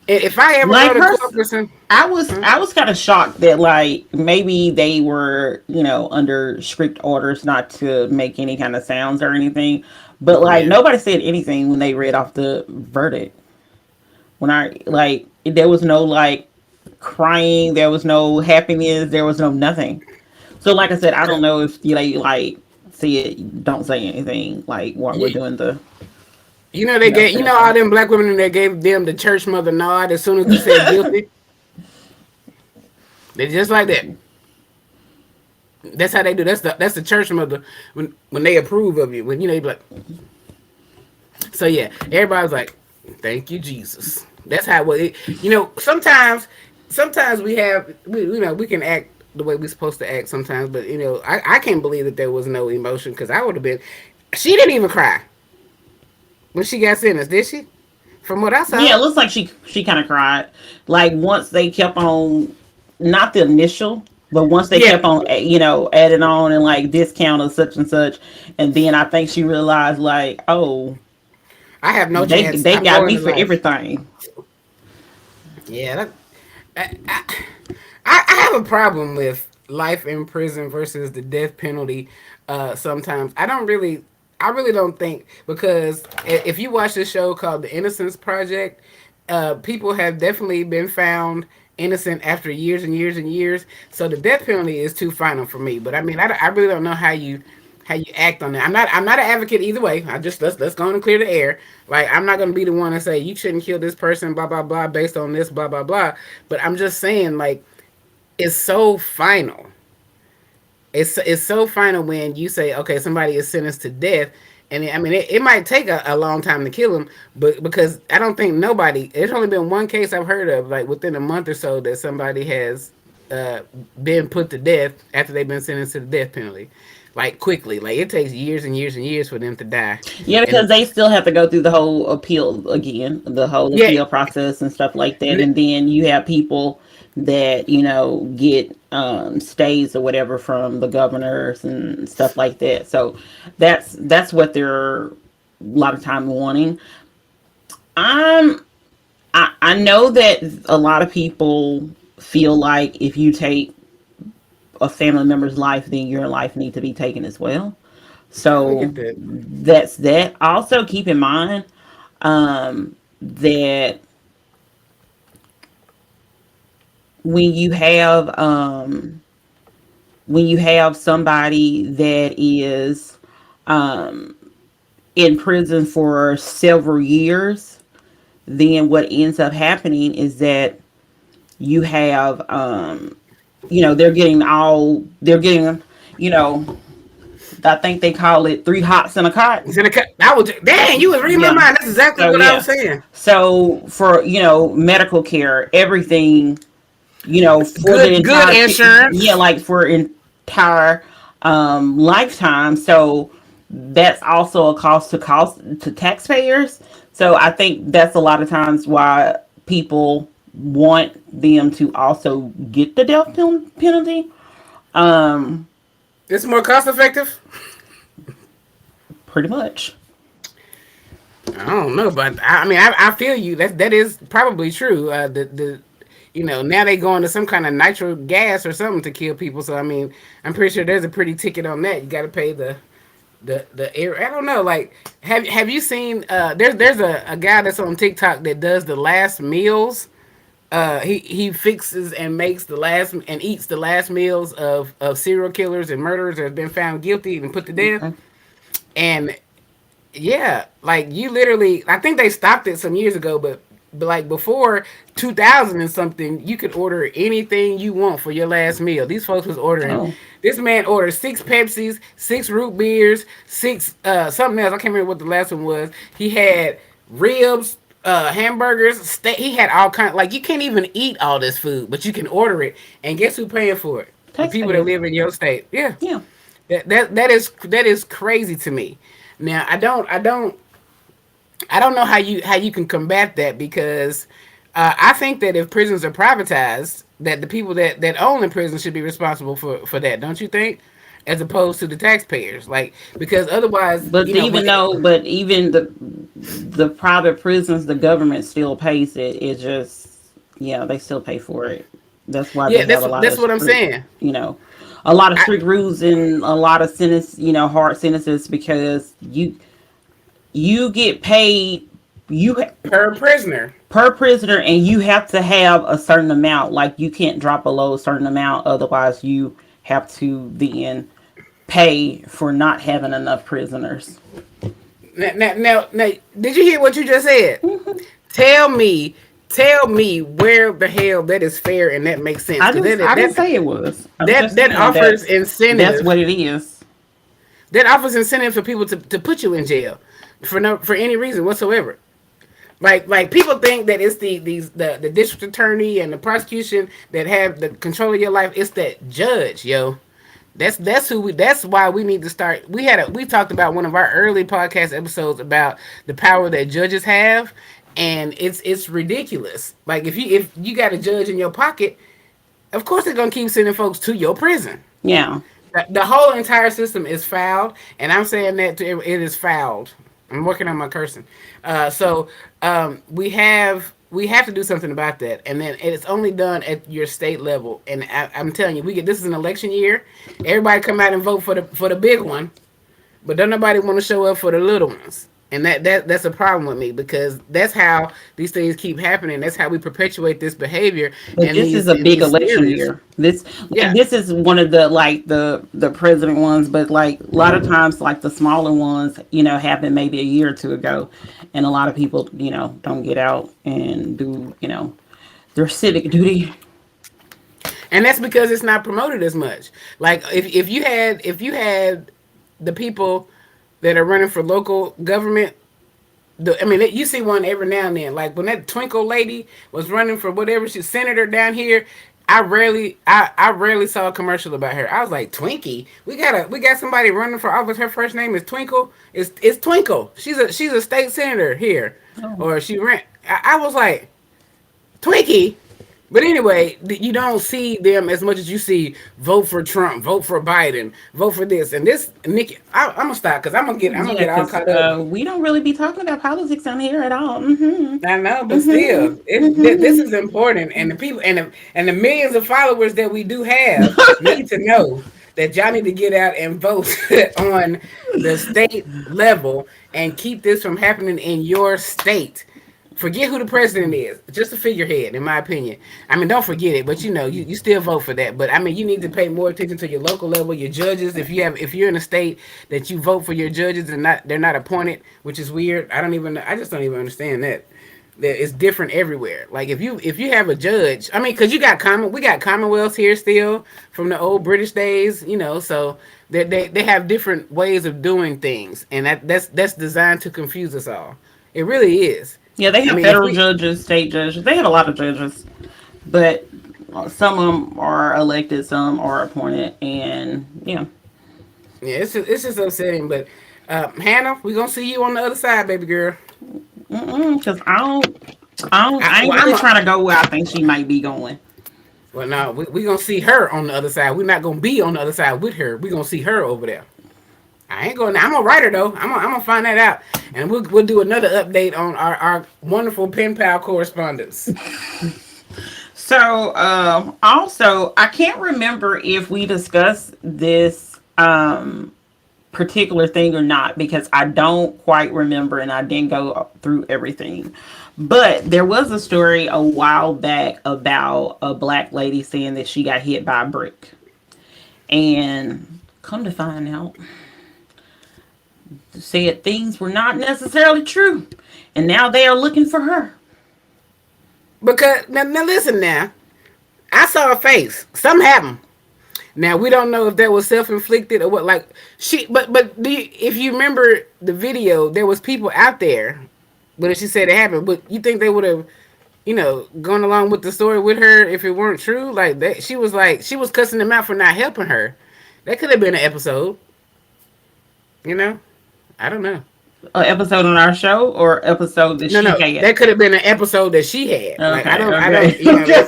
If I ever Like go to her, court with some, huh? I was kind of shocked that like maybe they were under strict orders not to make any kind of sounds or anything, but like Yeah, nobody said anything when they read off the verdict. When I like there was no like crying, there was no happiness, there was no nothing. So like I said, I don't know if they like see it, don't say anything like what we're you, doing the you know they gave. You know all sentence. them black women that gave them the church mother nod as soon as they said guilty. They just like that. That's how they do. That's the church mother when they approve of you. When you know you be like, so yeah, everybody's like, "Thank you, Jesus." That's how sometimes we can act the way we're supposed to act sometimes, but I can't believe that there was no emotion because I would have been. She didn't even cry when she got sentenced, did she? From what I Yeah, saw, it looks like she kind of cried. Like once they kept on, not the initial, but once they yeah, kept on, adding on and like discount of such and such, and then I think she realized like, oh, I have no chance. they I'm got going me to for life. everything. Yeah, I have a problem with life in prison versus the death penalty. Sometimes I really don't think because if you watch this show called The Innocence Project, people have definitely been found innocent after years and years and years. So the death penalty is too final for me. But I mean, I really don't know how you act on that. I'm not an advocate either way. I just let's go and clear the air. Like I'm not gonna be the one to say you shouldn't kill this person, blah blah blah, based on this, blah blah blah. But I'm just saying like it's so final. It's so final when you say, okay, somebody is sentenced to death, and I mean, it might take a long time to kill them, but because I don't think nobody, there's only been one case I've heard of, like within a month or so, that somebody has uh, been put to death after they've been sentenced to the death penalty, like quickly. Like it takes years and years and years for them to die, Yeah, because and they still have to go through the whole appeal again, the whole yeah, appeal process and stuff like that. And then you have people that, get stays or whatever from the governors and stuff like that. So that's what they're a lot of time wanting. I'm I know that a lot of people feel like if you take a family member's life, then your life needs to be taken as well. I So get that. that's that. Also, keep in mind that when you have um, when you have somebody that is in prison for several years, then what ends up happening is that you have they're getting you know I think they call it three hots in a cot. I was dang, you was reading my Yeah. mind. That's exactly So what I was yeah. saying. So for medical care, everything for the Good entire yeah, insurance. like for entire lifetime. So that's also a cost to taxpayers. So I think that's a lot of times why people want them to also get the death penalty. Um, It's more cost effective. Pretty much. I don't know, but I mean, I feel you. That is probably true. Now they going to some kind of nitro gas or something to kill people. So I mean, I'm pretty sure there's a pretty ticket on that. You got to pay the air. I don't know. Like, have you seen? There's a guy that's on TikTok that does the last meals. He fixes and makes the last and eats the last meals of serial killers and murderers that have been found guilty and put to death. Okay. And yeah, like you literally, I think they stopped it some years ago, but like before 2000 and something, you could order anything you want for your last meal. These folks was ordering. Oh, This man ordered 6 Pepsis, 6 root beers, six something else. I can't remember what the last one was. He had ribs, hamburgers, steak. He had all kind. Like you can't even eat all this food, but you can order it. And guess who paying for it? The people that taxpayers. live in your state. Yeah, Yeah. that is crazy to me. Now I don't know how you can combat that because I think that if prisons are privatized, that the people that own the prison should be responsible for that. Don't you think? As opposed to the taxpayers, like because otherwise, But when even though, but even the private prisons, the government still pays it. It just, yeah, they still pay for it. That's why they yeah, have that's a lot that's of what I'm strict, saying. you know, a lot of I, strict rules and a lot of sentence, hard sentences because you get paid you per prisoner. per prisoner, and you have to have a certain amount. Like you can't drop below a certain amount, otherwise you have to then pay for not having enough prisoners. Now, did you hear what you just said? Tell me, tell me where the hell that is fair and that makes sense I because just I didn't say it was. I'm that just that saying offers that's incentive. what it is. That offers incentive for people to put you in jail for any reason whatsoever. Like people think that it's the district attorney and the prosecution that have the control of your life. It's that judge, yo. That's why we need to start. We talked about one of our early podcast episodes about the power that judges have, and it's ridiculous. Like if you got a judge in your pocket, of course they're gonna keep sending folks to your prison. Yeah. The whole entire system is fouled, and I'm saying that it is fouled. I'm working on my cursing. We have to do something about that, and then it's only done at your state level. And I'm telling you, we get this is an election year. Everybody come out and vote for the big one, but don't nobody want to show up for the little ones. And that's a problem with me because that's how these things keep happening. That's how we perpetuate this behavior But and this is these a and big these election theories. year. This Yeah. this is one of the like the president ones, but like a lot of times like the smaller ones, happened maybe a year or two ago, and a lot of people don't get out and do their civic duty. And that's because it's not promoted as much. Like if you had the people that are running for local government, I mean, you see one every now and then. Like when that Twinkle lady was running for whatever she's senator down here, I rarely saw a commercial about her. I was like, Twinkie, we got somebody running for office. Her first name is Twinkle. It's Twinkle. She's a state senator here, Oh. or she ran. I was like, Twinkie. But anyway, you don't see them as much as you see vote for Trump, vote for Biden, vote for this and this. Nikki, I'm gonna stop because I'm gonna get Yeah, all because caught up. we don't really be talking about politics on here at all. Hmm. I know, but Hmm. still, this Hmm. is important, and the people and the millions of followers that we do have need to know that y'all need to get out and vote on the state level and keep this from happening in your state. Forget who the president is. Just a figurehead, in my opinion. I mean, don't forget it, but you still vote for that. But I mean, you need to pay more attention to your local level, your judges. If you're in a state that you vote for your judges and they're not appointed, which is weird. I just don't even understand that. That it's different everywhere. Like if you have a judge, I mean, because we got commonwealths here still from the old British days, so they have different ways of doing things, and that's designed to confuse us all. It really is. Yeah, they I have mean, if federal we, judges, state judges. They have a lot of judges, but some of them are elected, some are appointed, and yeah. yeah, it's just upsetting. But Hannah, we gonna see you on the other side, baby girl. Because I Well, ain't really trying to go where I think she might be going. well, no, we gonna see her on the other side. We're not gonna be on the other side with her. We gonna see her over there. I ain't going. I'm gonna write her though. I'm gonna find that out, and we'll do another update on our wonderful pen pal correspondence. So, also, I can't remember if we discussed this particular thing or not because I don't quite remember and I didn't go through everything. But there was a story a while back about a black lady saying that she got hit by a brick. And come to find out, said things were not necessarily true. And now they are looking for her. Because now listen now, I saw a face. Something happened. Now we don't know if that was self inflicted or what. Like but if you remember the video, there was people out there. But if she said it happened, but you think they would have, gone along with the story with her if it weren't true? She was cussing them out for not helping her. That could have been an episode. You know, I don't know. An episode on our show or episode that No, she no, had? that could have been an episode that she had. Like Okay, I don't, okay,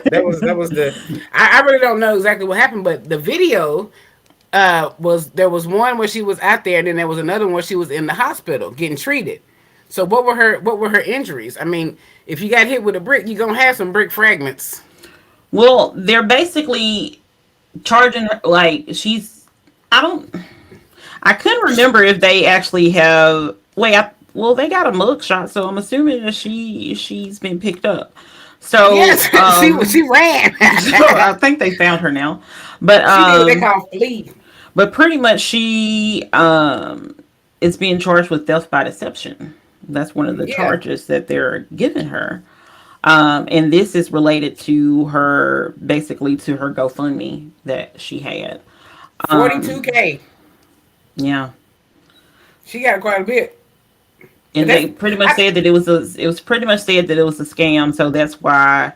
that was the. I really don't know exactly what happened, but the video was there was one where she was out there, and then there was another one where she was in the hospital getting treated. So what were her injuries? I mean, if you got hit with a brick, you're gonna have some brick fragments. Well, they're basically charging her like she's. I don't. I couldn't remember if they actually have. Wait, well, they got a mugshot, so I'm assuming that she's been picked up. So, Yes, she ran. so I think they found her now, but She did what they call flee. pretty much she is being charged with theft by deception. That's one of the Yeah, charges that they're giving her. And this is related to her, basically to her GoFundMe that she had. 42K. Yeah, She got quite a bit. But and they pretty much said that it was pretty much said that it was a scam. So that's why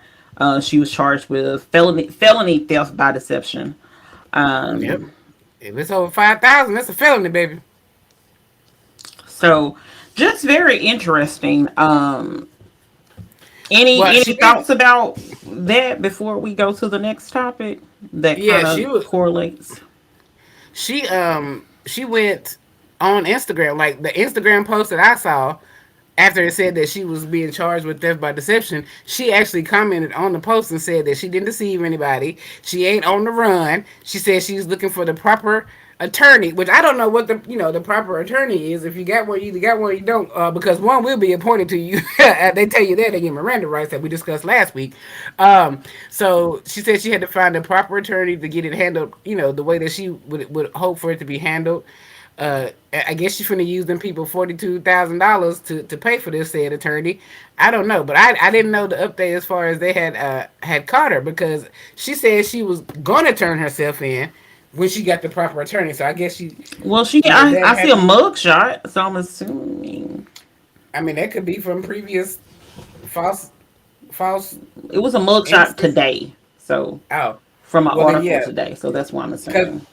she was charged with felony theft by deception. yep. Um, If it's over 5,000, that's a felony, baby. so just very interesting. Well, Any thoughts about that before we go to the next topic that yeah, kind of correlates? she went on Instagram, like the Instagram post that I saw after it said that she was being charged with theft by deception. She actually commented on the post and said that she didn't deceive anybody. She ain't on the run. She said she's looking for the proper attorney, which I don't know what the proper attorney is. If you got one, you either got one or you don't, because one will be appointed to you. They tell you that they get Miranda rights that we discussed last week. So she said she had to find a proper attorney to get it handled, the way that she would hope for it to be handled. I guess she's finna use them people $42,000 to pay for this said attorney. I don't know, but I didn't know the update as far as they had caught her, because she said she was gonna turn herself in when she got the proper attorney. So I guess Well, I see a mug shot, so I'm assuming I mean, that could be from previous false false it was a mug shot instance. today. So Oh, from an well then article yeah, today, so that's why I'm because assuming.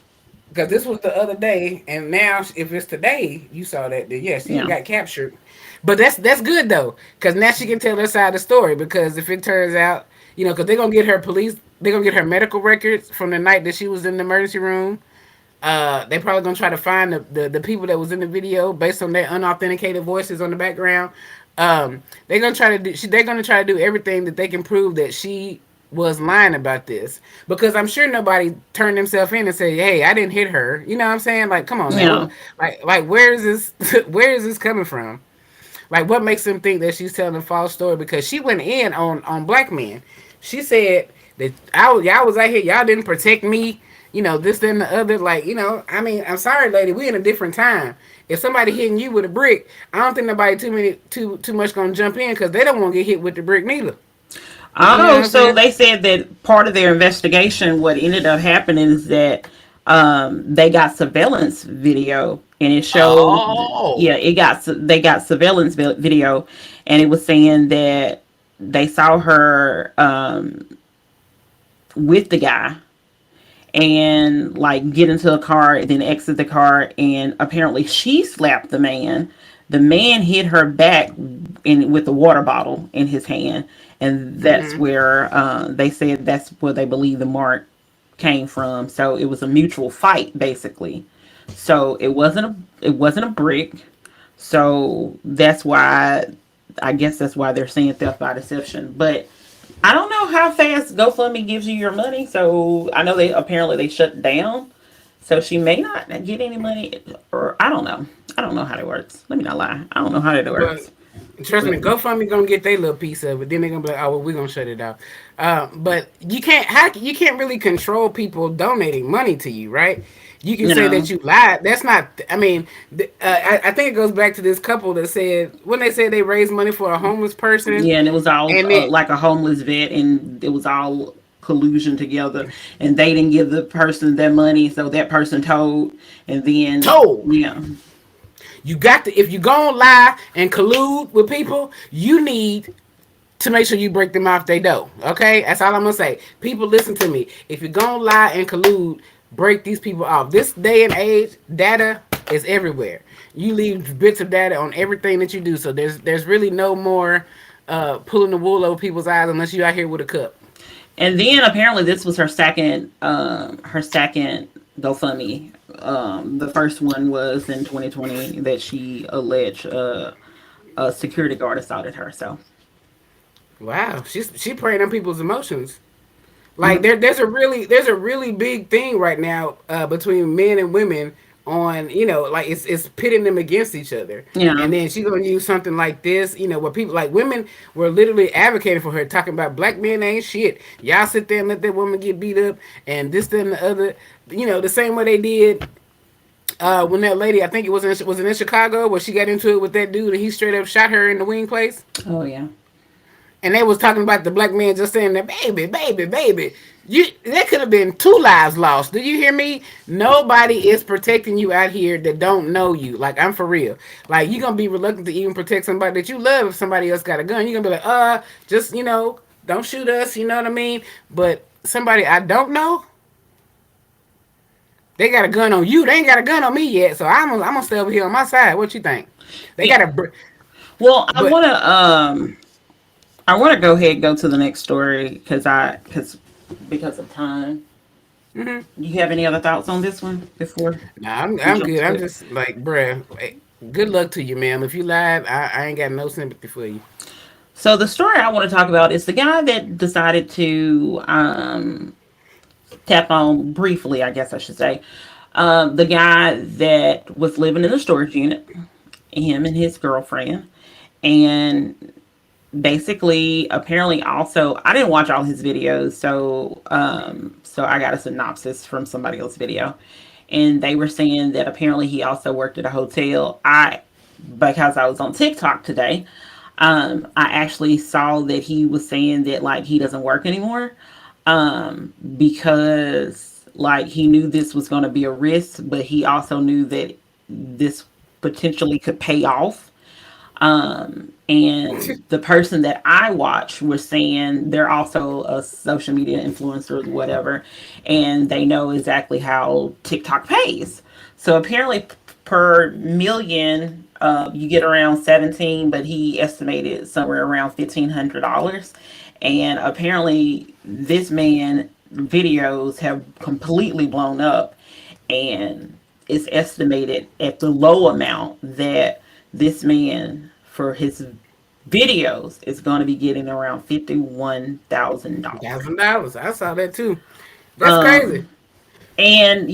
this was the other day, and now if it's today, you saw that. Then yes, she Yeah. got captured. But that's good though, because now she can tell her side of the story. Because if it turns out, because they're gonna get her medical records from the night that she was in the emergency room. They probably gonna try to find the people that was in the video based on their unauthenticated voices on the background. They're gonna try to do everything that they can prove that she was lying about this, because I'm sure nobody turned themselves in and say, "Hey, I didn't hit her." You know what I'm saying? Like, come on, Yeah. man. Like where is this? Where is this coming from? Like, what makes them think that she's telling a false story? Because she went in on black men. She said that y'all was out here, y'all didn't protect me. This, then the other. Like, I mean, I'm sorry, lady, we in a different time. If somebody hitting you with a brick, I don't think nobody too much gonna jump in, because they don't want to get hit with the brick neither. You know what Oh, I'm so saying? they said that part of their investigation, what ended up happening is that they got surveillance video, and it showed, Oh. yeah, they got surveillance video, and it was saying that they saw her with the guy and like get into a car and then exit the car, and apparently she slapped the man. The man hit her back with the water bottle in his hand, and that's Mm-hmm. where they said that's where they believe the mark came from. So it was a mutual fight basically. So it wasn't a brick. So that's why, I guess that's why they're saying theft by deception. But I don't know how fast GoFundMe gives you your money. So I know they shut down. So she may not get any money, or I don't know. I don't know how that works. Let me not lie. I don't know how that But works. trust me, But GoFundMe gonna get their little piece of it. Then they're gonna be like, "Oh, well, we're gonna shut it down." But you can't really control people donating money to you, right? You can say no, that you lied. That's not. I mean, I think it goes back to this couple that said, when they said they raised money for a homeless person, yeah, and it was all and it like a homeless vet, and it was all collusion together, and they didn't give the person their money, so that person told, and then told. yeah, You got to, if you gonna lie and collude with people, you need to make sure you break them off their dough. Okay, that's all I'm gonna say. People, listen to me. If you're gonna lie and collude, break these people off. This day and age, data is everywhere. You leave bits of data on everything that you do. So there's really no more pulling the wool over people's eyes unless you out here with a cup. And then apparently this was her second GoFundMe. The first one was in 2020 that she alleged a security guard assaulted her. So Wow, she preying on people's emotions. Like mm, there's a really big thing right now between men and women on like it's pitting them against each other, yeah, and then she's gonna use something like this, where people like women were literally advocating for her, talking about black men ain't shit. Y'all sit there and let that woman get beat up and this, that, and the other. The same way they did when that lady, I think it was it in Chicago, where she got into it with that dude and he straight up shot her in the wing place. oh yeah, And they was talking about the black man just saying that baby, baby, baby. There could have been two lives lost. Do you hear me? Nobody is protecting you out here that don't know you. Like, I'm for real. Like, you're gonna be reluctant to even protect somebody that you love if somebody else got a gun. You're gonna be like, just don't shoot us, you know what I mean? But somebody I don't know, they got a gun on you. They ain't got a gun on me yet. So I'm gonna stay over here on my side. What you think? They yeah. got a Well, but I want to go ahead and go to the next story because of time. Do you have any other thoughts on this one before nah, we I'm jump good. to I'm it? just like, bruh. Good luck to you, ma'am. If you lied, I ain't got no sympathy for you. So the story I want to talk about is the guy that decided to tap on briefly, I guess I should say, the guy that was living in a storage unit, him and his girlfriend, and basically, apparently, also, I didn't watch all his videos, so I got a synopsis from somebody else's video, and they were saying that apparently he also worked at a hotel. Because I was on TikTok today, I actually saw that he was saying that like he doesn't work anymore, because like he knew this was going to be a risk, but he also knew that this potentially could pay off. And the person that I watch was saying they're also a social media influencer or whatever, and they know exactly how TikTok pays. So apparently, per million, you get around 17, but he estimated somewhere around $1,500. And apparently, this man videos have completely blown up, and it's estimated at the low amount that this man for his videos is going to be getting around $51,000. $1,000. I saw that too. That's crazy. Um, and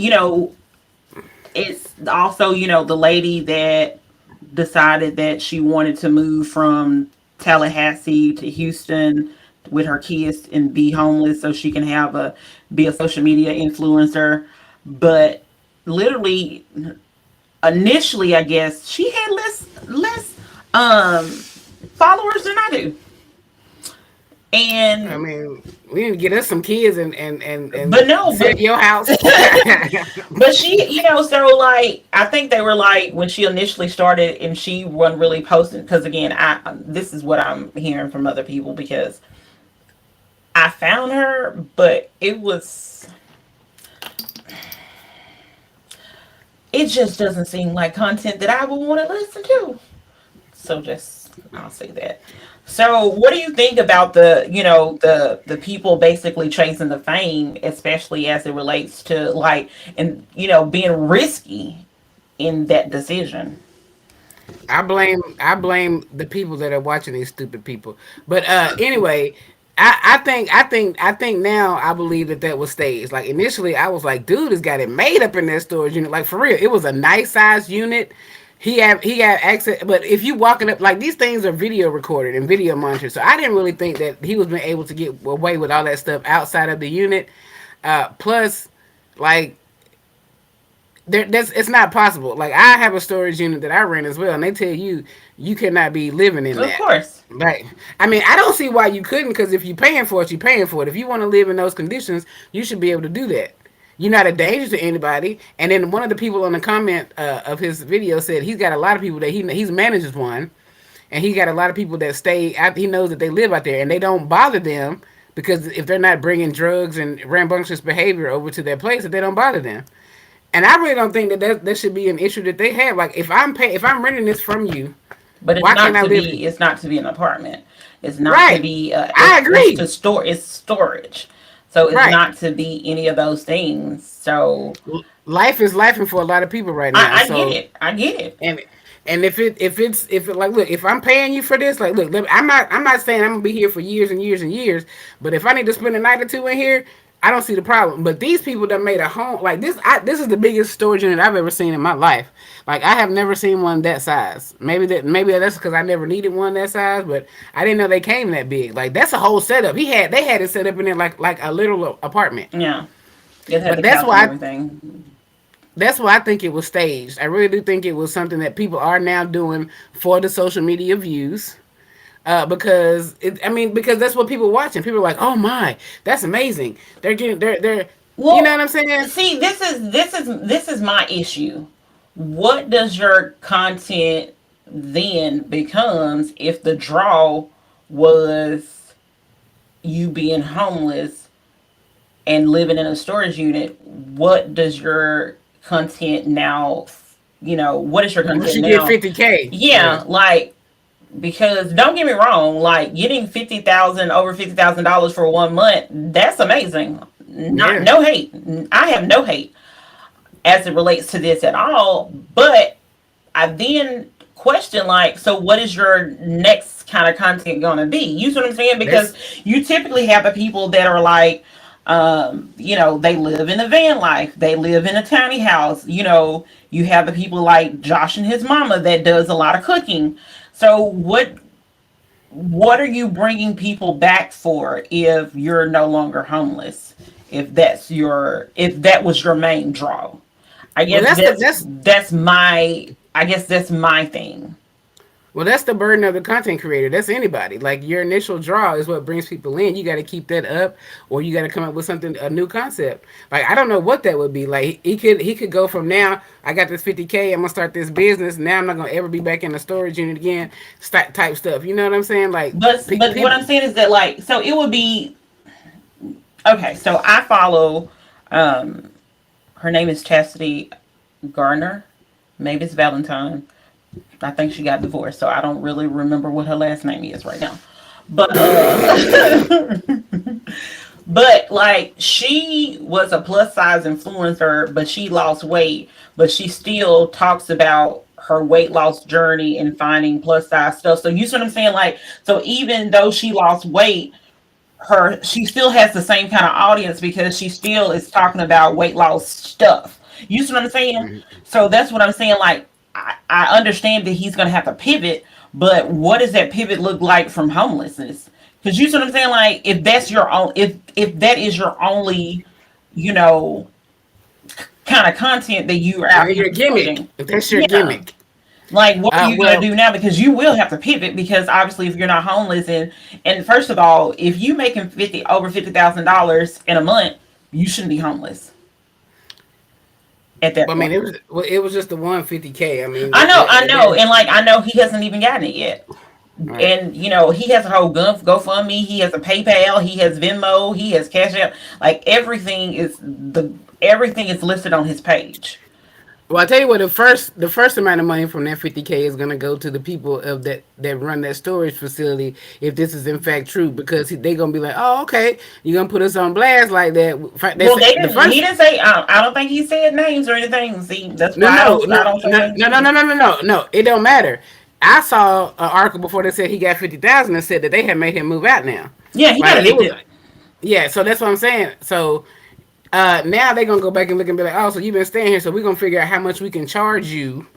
it's also the lady that decided that she wanted to move from Tallahassee to Houston with her kids and be homeless so she can be a social media influencer, but literally initially, I guess she had less followers than I do. I And mean, we need to get us some kids and but no, sit at your house. but she, so like I think they were like when she initially started and she wasn't really posting because again, I this is what I'm hearing from other people because I found her, but it just doesn't seem like content that I would want to listen to. So just I'll say that. So what do you think about the people basically chasing the fame, especially as it relates to like and being risky in that decision? I blame the people that are watching these stupid people. But anyway, I think now I believe that was staged. Like initially, I was like, dude has got it made up in that storage unit. Like for real, it was a nice size unit. He had access, but if you walking up like these things are video recorded and video monitored, so I didn't really think that he was been able to get away with all that stuff outside of the unit. Plus, like that's it's not possible. Like I have a storage unit that I rent as well, and they tell you you cannot be living in Of that. course. Like, I mean, I don't see why you couldn't, because if you're paying for it, you're paying for it. If you want to live in those conditions, you should be able to do that. You're not a danger to anybody. And then one of the people on the comment of his video said he's got a lot of people that he's manages one, and he got a lot of people that stay out. He knows that they live out there, and they don't bother them because if they're not bringing drugs and rambunctious behavior over to their place, that they don't bother them. And I really don't think that should be an issue that they have. Like if I'm renting this from you, But why can't I live? it's not to be an apartment. It's not to Right. be I it's to agree. store, it's storage. So it's Right. not to be any of those things. So Life is life for a lot of people right now. I get So it. I get it. and and if it like look, if I'm paying you for this, like look, I'm not saying I'm gonna be here for years and years and years, but if I need to spend a night or two in here, I don't see the problem. But these people that made a home like this, this is the biggest storage unit I've ever seen in my life. Like I have never seen one that size. Maybe that's because I never needed one that size, but I didn't know they came that big. Like that's a whole setup. They had it set up in there like a little apartment. Yeah. It had But the couch and everything. that's why I think it was staged. I really do think it was something that people are now doing for the social media views. Because that's what people are watching. People are like, "Oh my, that's amazing." They're you know what Well, I'm saying? see, this is my issue. What does your content then becomes if the draw was you being homeless and living in a storage unit? What does your content now, what is your Once content you get now? 50K, yeah, Yeah, like, because don't get me wrong, like getting 50,000 over $50,000 for 1 month, that's amazing. Not yeah. no hate. I have no hate as it relates to this at all. But I then question, like, so what is your next kind of content gonna be? You see what I'm saying? Because That's you typically have the people that are like, they live in a van life, they live in a tiny house. You have the people like Josh and his mama that does a lot of cooking. So what are you bringing people back for if you're no longer homeless? If that was your main draw, I well, guess that's that's my thing. well, that's the burden of the content creator. That's anybody. Like your initial draw is what brings people in. You got to keep that up, or you got to come up with something, a new concept. Like I don't know what that would be. Like he could go from now. I got this 50K. I'm gonna start this business. Now I'm not gonna ever be back in the storage unit again. Type stuff. You know what I'm saying? Like But what I'm people. saying is that, like, so it would be okay. So I follow. Um, Her name is Chastity Garner. Maybe it's Valentine. I think she got divorced, so I don't really remember what her last name is right now. But but like she was a plus size influencer, but she lost weight, but she still talks about her weight loss journey and finding plus size stuff. So you see what I'm saying? Like, so even though she lost weight, she still has the same kind of audience because she still is talking about weight loss stuff. You see what I'm saying? So that's what I'm saying. Like, I understand that he's gonna have to pivot, but what does that pivot look like from homelessness? Because you see what I'm saying? Like, if that's your own, if that is your only, you know, kind of content that you are out here Your gimmick. promoting, If that's your yeah. gimmick. Like, what are you gonna Well, do now? Because you will have to pivot. Because obviously, if you're not homeless, and first of all, if you making over $50,000 in a month, you shouldn't be homeless at that I mean, point. it was just the 150K. I mean, I know, and like I know he hasn't even gotten it yet. right. And he has a whole GoFundMe, he has a PayPal, he has Venmo, he has Cash App. Like everything is listed on his page. Well, I tell you what, the first amount of money from that 50K is gonna go to the people of that run that storage facility. If this is in fact true, because they gonna be like, oh, okay, you're gonna put us on blast like that. Well, they The didn't. He first didn't say. I don't think he said names or anything. See, that's no why no I no don't say no names no no either. no no no no no. It don't matter. I saw an article before that said he got 50,000 and said that they had made him move out now. Yeah, he got Like it was, evicted. yeah. So that's what I'm saying. So now they're gonna go back and look and be like, oh, so you've been staying here, so we're gonna figure out how much we can charge you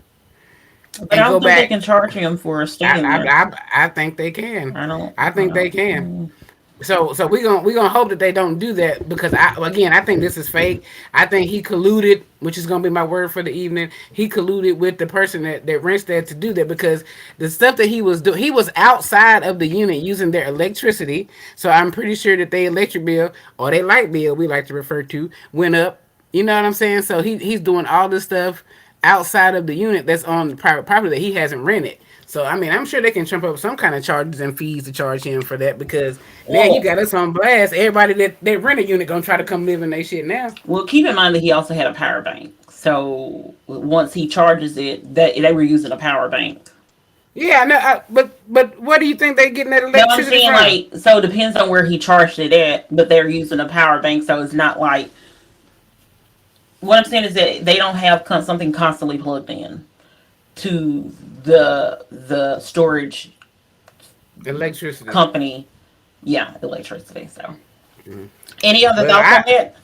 But and I go don't think they back. can charge him for staying there. I think they can. I don't. I I think they don't. can. So we gonna hope that they don't do that because I think this is fake. I think he colluded, which is gonna be my word for the evening. He colluded with the person that rents that to do that because the stuff that he was doing, he was outside of the unit using their electricity. So I'm pretty sure that their electric bill or their light bill, we like to refer to, went up. You know what I'm saying? So he's doing all this stuff outside of the unit that's on private property that he hasn't rented. So I mean, I'm sure they can trump up some kind of charges and fees to charge him for that because now you Well, got us on blast. Everybody that rent a unit gonna try to come live in their shit now. well, keep in mind that he also had a power bank. So once he charges it, that they were using a power bank. Yeah, no, but where do you think they getting that No, I'm electricity saying from? like so it depends on where he charged it at, but they're using a power bank, so it's not like what I'm saying is that they don't have something constantly plugged in to the storage Electricity. company. Yeah, electricity. So, any other But thoughts on that?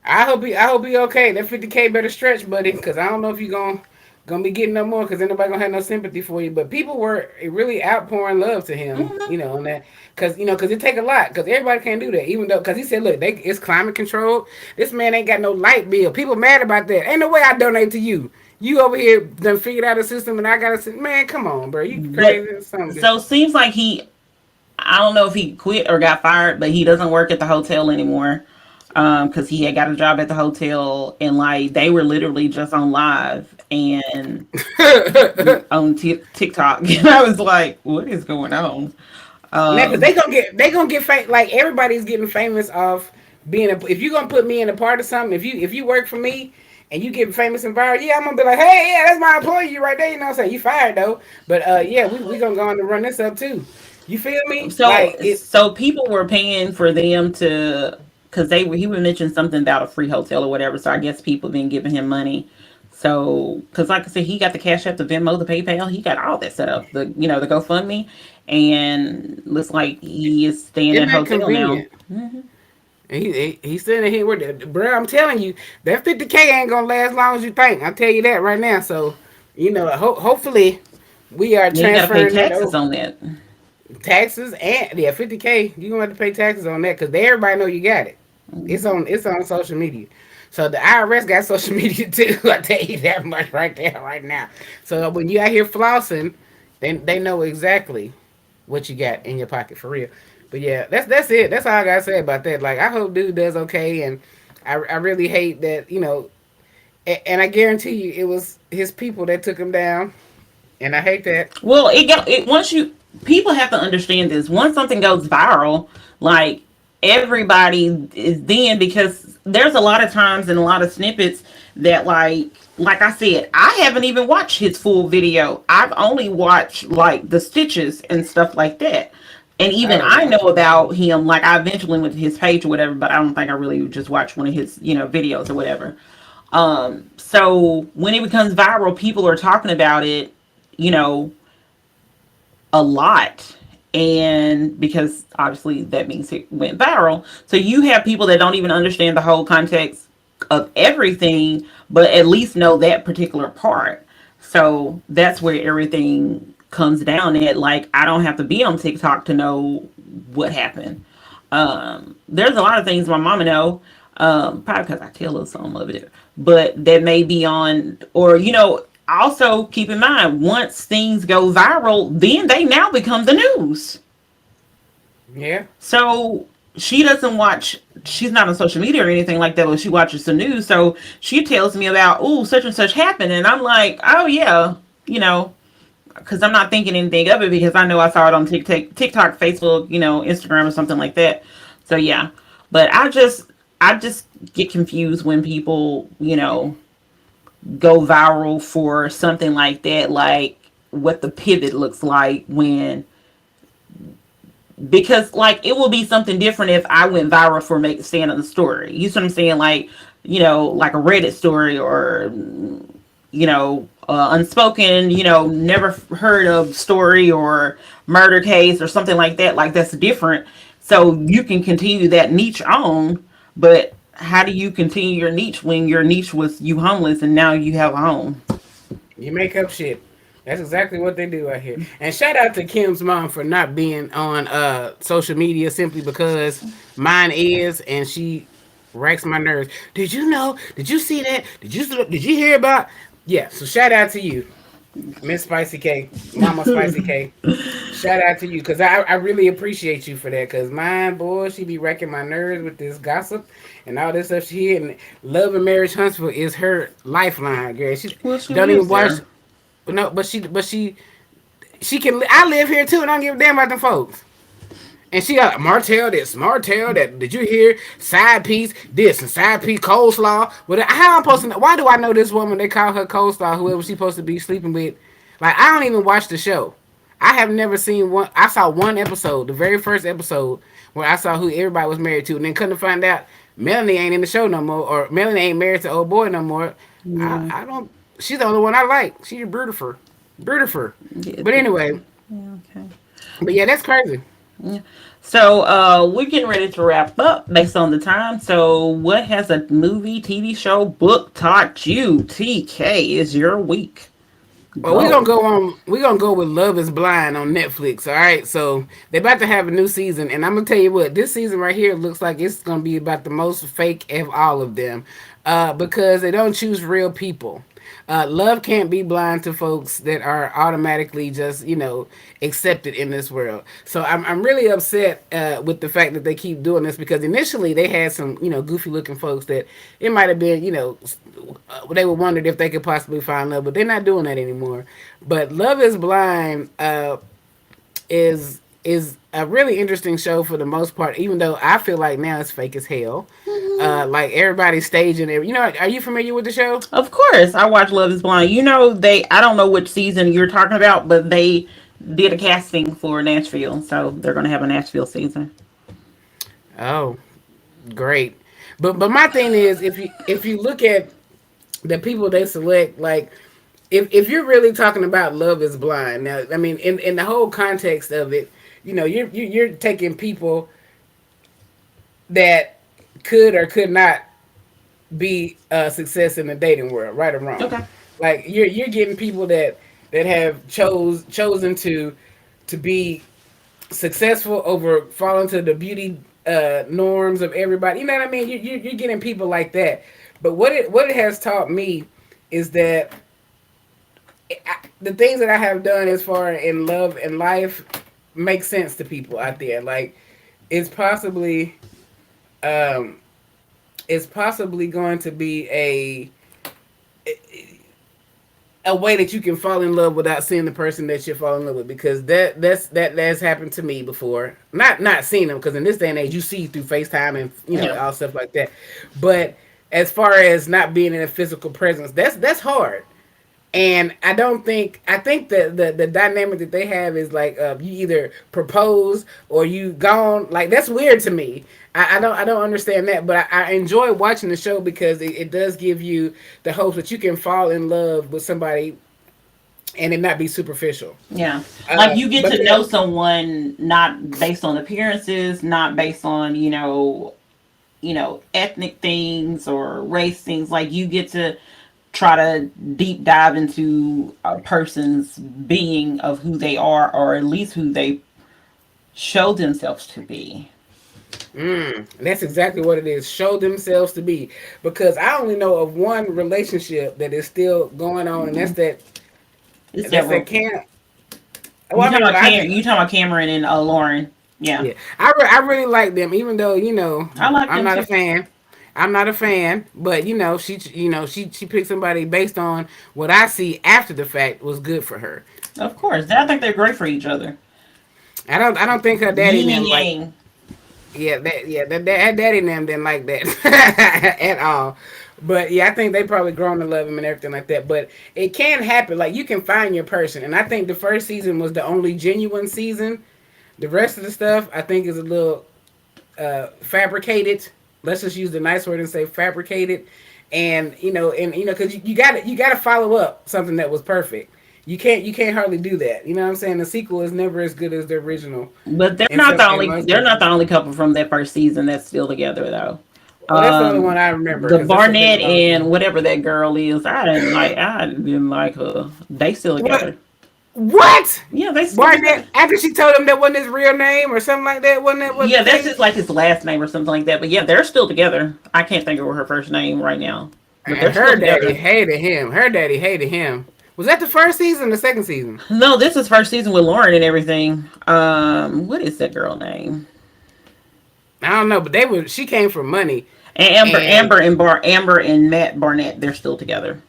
I hope he okay. That 50K better stretch, buddy, because I don't know if you gonna be getting no more because anybody gonna have no sympathy for you. But people were really outpouring love to him, Mm-hmm. you know, on that because it take a lot because everybody can't do that. Even though because he said, look, it's climate controlled. This man ain't got no light bill. People mad about that. Ain't no way I donate to you. You over here done figured out a system and I got a system. Man, come on, bro. You But crazy or something? so seems like he. I don't know if he quit or got fired, but he doesn't work at the hotel anymore. Because he had got a job at the hotel, and like they were literally just on live and on TikTok, and I was like, "What is going on?" Now, cause Um, they gonna get like everybody's getting famous off being a. If you gonna put me in a part of something, if you work for me and you get famous and viral, yeah, I'm gonna be like, hey, yeah, that's my employee right there. You know what I'm saying? You fired though, but yeah, we gonna go on and run this up too. You feel me? so Like it. so people were paying for them to because he would mention something about a free hotel or whatever. So I guess people been giving him money. So because like I said, he got the Cash App, the Venmo, the PayPal, he got all that set up. The GoFundMe, and looks like he is staying Isn't at a that hotel now. convenient? And he's sitting here with bro. I'm telling you, that 50K ain't gonna last long as you think. I'll tell you that right now. So, you know, hopefully we are Yeah, you got to pay transferring that taxes over. on that. Taxes and yeah, 50K. You gonna have to pay taxes on that because everybody know you got it. It's on social media. So the IRS got social media too. I tell you that much right there, right now. So when you out here flossing, they know exactly what you got in your pocket for real. But yeah, that's it. That's all I gotta say about that. Like I hope dude does okay, and I really hate that and I guarantee you it was his people that took him down, and I hate that. Well, it once you people have to understand this. Once something goes viral, like everybody is then because there's a lot of times and a lot of snippets that like I said, I haven't even watched his full video. I've only watched like the stitches and stuff like that. And even Oh I yeah. know about him, like I eventually went to his page or whatever, but I don't think I really just watched one of his, videos or whatever. So when it becomes viral, people are talking about it, you know, a lot. And because obviously that means it went viral. So you have people that don't even understand the whole context of everything, but at least know that particular part. So that's where everything comes down at. Like, I don't have to be on TikTok to know what happened. There's a lot of things my mama know, probably because I tell her some of it, but that may be on, or also keep in mind once things go viral, then they now become the news. Yeah. So she doesn't watch. She's not on social media or anything like that, but she watches the news. So she tells me about, oh, such and such happened, and I'm like, oh yeah, you know, because I'm not thinking anything of it because I know I saw it on TikTok, Facebook, Instagram or something like that. So yeah, but I just get confused when people, go viral for something like that, like what the pivot looks like when because like it will be something different if I went viral for saying on the story. You see what I'm saying? Like, like a Reddit story or unspoken, never heard of story or murder case or something like that. Like that's different. So you can continue that niche on, but how do you continue your niche when your niche was you homeless and now you have a home? You make up shit. That's exactly what they do out here. And shout out to Kim's mom for not being on social media simply because mine is, and she racks my nerves. Did you know? Did you see that? Did you hear about? Yeah. So shout out to you, Miss Spicy K, Mama Spicy K. Shout out to you because I really appreciate you for that. Because mine, boy, she be wrecking my nerves with this gossip and all this stuff she hear. And Love and Marriage Huntsville is her lifeline, girl. She Well, she don't even lives watch. there. No, but she She can. I live here too, and I don't give a damn about them folks. And she got Martell this, Martell that. Did you hear side piece this and side piece coleslaw? But how I'm supposed to know? Why do I know this woman? They call her coleslaw. Whoever she's supposed to be sleeping with. Like I don't even watch the show. I have never seen one. I saw one episode, the very first episode, where I saw who everybody was married to, and then couldn't find out Melanie ain't in the show no more, or Melanie ain't married to old boy no more. Yeah. I don't. She's the only one I like. She's beautiful, beautiful. Yeah. But anyway, Yeah, okay. but yeah, that's crazy. Yeah. So we're getting ready to wrap up based on the time. So what has a movie, TV show, book taught you? TK is your week. Well, we're Go. gonna go on. We're gonna go with Love Is Blind on Netflix. All right, so they're about to have a new season, and I'm gonna tell you what, this season right here looks like it's gonna be about the most fake of all of them, because they don't choose real people. Love can't be blind to folks that are automatically just accepted in this world. So I'm really upset with the fact that they keep doing this because initially they had some goofy looking folks that it might have been they were wondered if they could possibly find love, but they're not doing that anymore. But Love Is Blind is a really interesting show for the most part, even though I feel like now it's fake as hell. Like everybody's staging it. Are you familiar with the show? Of course, I watch Love Is Blind. I don't know which season you're talking about, but they did a casting for Nashville, so they're going to have a Nashville season. Oh, great. But my thing is, if you look at the people they select, like if you're really talking about Love Is Blind, now I mean in the whole context of it, you're taking people that could or could not be a success in the dating world, right or wrong. Okay. Like you're getting people that have chosen to be successful over falling to the beauty norms of everybody. You know what I mean? You're getting people like that. But what it has taught me is that the things that I have done as far in love and life make sense to people out there. Like it's possibly um, going to be a way that you can fall in love without seeing the person that you're falling in love with, because that's happened to me before. Not seeing them, because in this day and age you see through FaceTime and Yeah. all stuff like that. But as far as not being in a physical presence, that's hard. And I think that the dynamic that they have is like you either propose or you gone. Like that's weird to me. I don't understand that, but I enjoy watching the show because it does give you the hope that you can fall in love with somebody and it not be superficial. Yeah. Like you get But to know someone not based on appearances, not based on, ethnic things or race things. Like you get to try to deep dive into a person's being of who they are, or at least who they show themselves to be. That's exactly what it is. Show themselves to be, because I only know of one relationship that is still going on, and It's that's that that can. you Well, I talking mean, about you talking about Cameron and Lauren. Yeah. yeah, I really like them, even though I like I'm them not a too. fan. I'm not a fan, but she picked somebody based on what I see after the fact was good for her. Of course. I think they're great for each other. I don't think her daddy Yin and and them like. yang. That her daddy and them didn't like that at all. But yeah, I think they probably grown to love him and everything like that. But it can happen. Like you can find your person, and I think the first season was the only genuine season. The rest of the stuff I think is a little fabricated. Let's just use the nice word and say fabricated. And because you got to follow up something that was perfect. You can't hardly do that. You know what I'm saying? The sequel is never as good as the original. But they're In not some the in only most they're not cases. the only couple from that first season that's still together though. Well, that's the only one I remember The because this has been a Barnett long and time. whatever that girl is, I didn't like her. They still What? together. What? Yeah, they still together. Barnett? After she told him that wasn't his real name or something like that, wasn't that what the Yeah, that's case? just like his last name or something like that. But yeah, they're still together. I can't think of her first name right now. But And they're still her daddy together. hated him. Her daddy hated him. Was that the first season or the second season? No, this is first season with Lauren and everything. What is that girl name? I don't know, but she came from money. And And Amber and Matt Barnett, they're still together.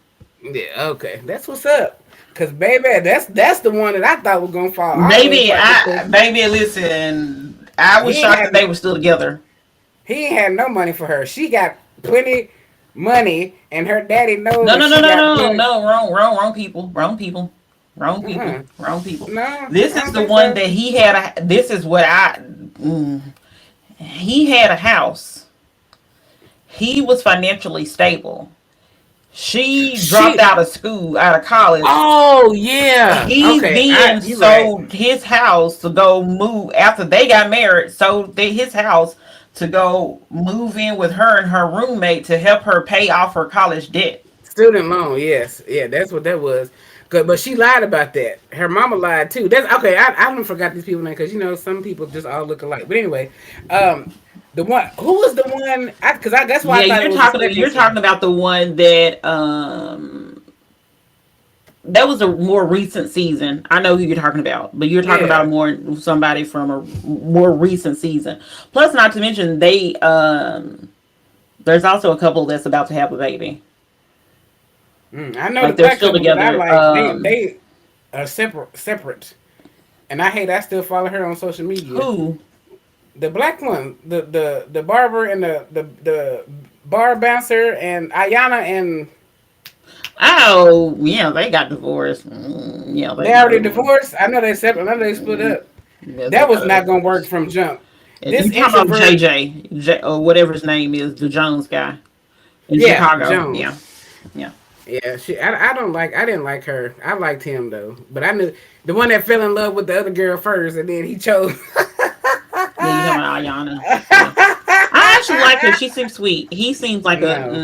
yeah, okay. That's what's up. Cause baby, that's the one that I thought was gonna fall all the way Baby, apart because listen, I was he ain't shocked that had they were still together. he ain't had no money for her. She got plenty money, and her daddy knows No, that no, no, she no, got no, plenty. no, wrong people, wrong people, wrong people, Uh-uh. wrong people. No, This I is don't the think one so. that he had. This is what he had a house. He was financially stable. She dropped She. out of school, out of college. Oh yeah. He Okay. then You right. sold his house to go move after they got married. Sold his house to go move in with her and her roommate to help her pay off her college debt. Student loan. Yes. Yeah. That's what that was. Good. But she lied about that. Her mama lied too. That's okay. I don't forgot these people name because some people just all look alike. But anyway, um, the one who was the one? Because that's why I Yeah, thought it was the second you're season. talking about the one that that was a more recent season. I know who you're talking about, but you're talking about Yeah. more somebody from a more recent season. Plus, not to mention there's also a couple that's about to have a baby. I know the Like they're black still couple that I together. like. They are separate, and I hate I still follow her on social media. Who? The black one, the barber and the bar bouncer and Ayana and Oh, yeah, they got divorced. Yeah, they they already know. divorced. I know they separate. I know they split up. Yeah, they That was got not gonna work divorced. from jump. And This you talking about introvert, or whatever his name is, the Jones guy in yeah, Chicago. Yeah, Jones. yeah. Yeah, I don't like. I didn't like her. I liked him though, but I knew the one that fell in love with the other girl first, and then he chose. Yeah, you talking about Ayana? Yeah, I actually like her. She seems sweet. He seems like a. No,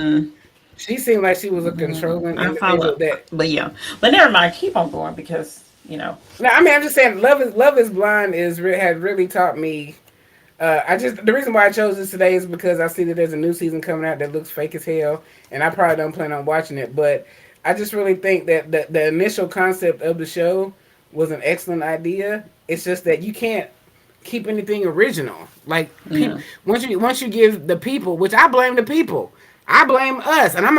she seemed like she was a controlling I individual. follow, That but yeah, but never mind. Keep on going because no, I mean I'm just saying, Love is Blind has really taught me. I just the reason why I chose this today is because I see that there's a new season coming out that looks fake as hell, and I probably don't plan on watching it. But I just really think that the initial concept of the show was an excellent idea. It's just that you can't keep anything original. Like people, yeah. once you give the people, which I blame the people, I blame us, and I'm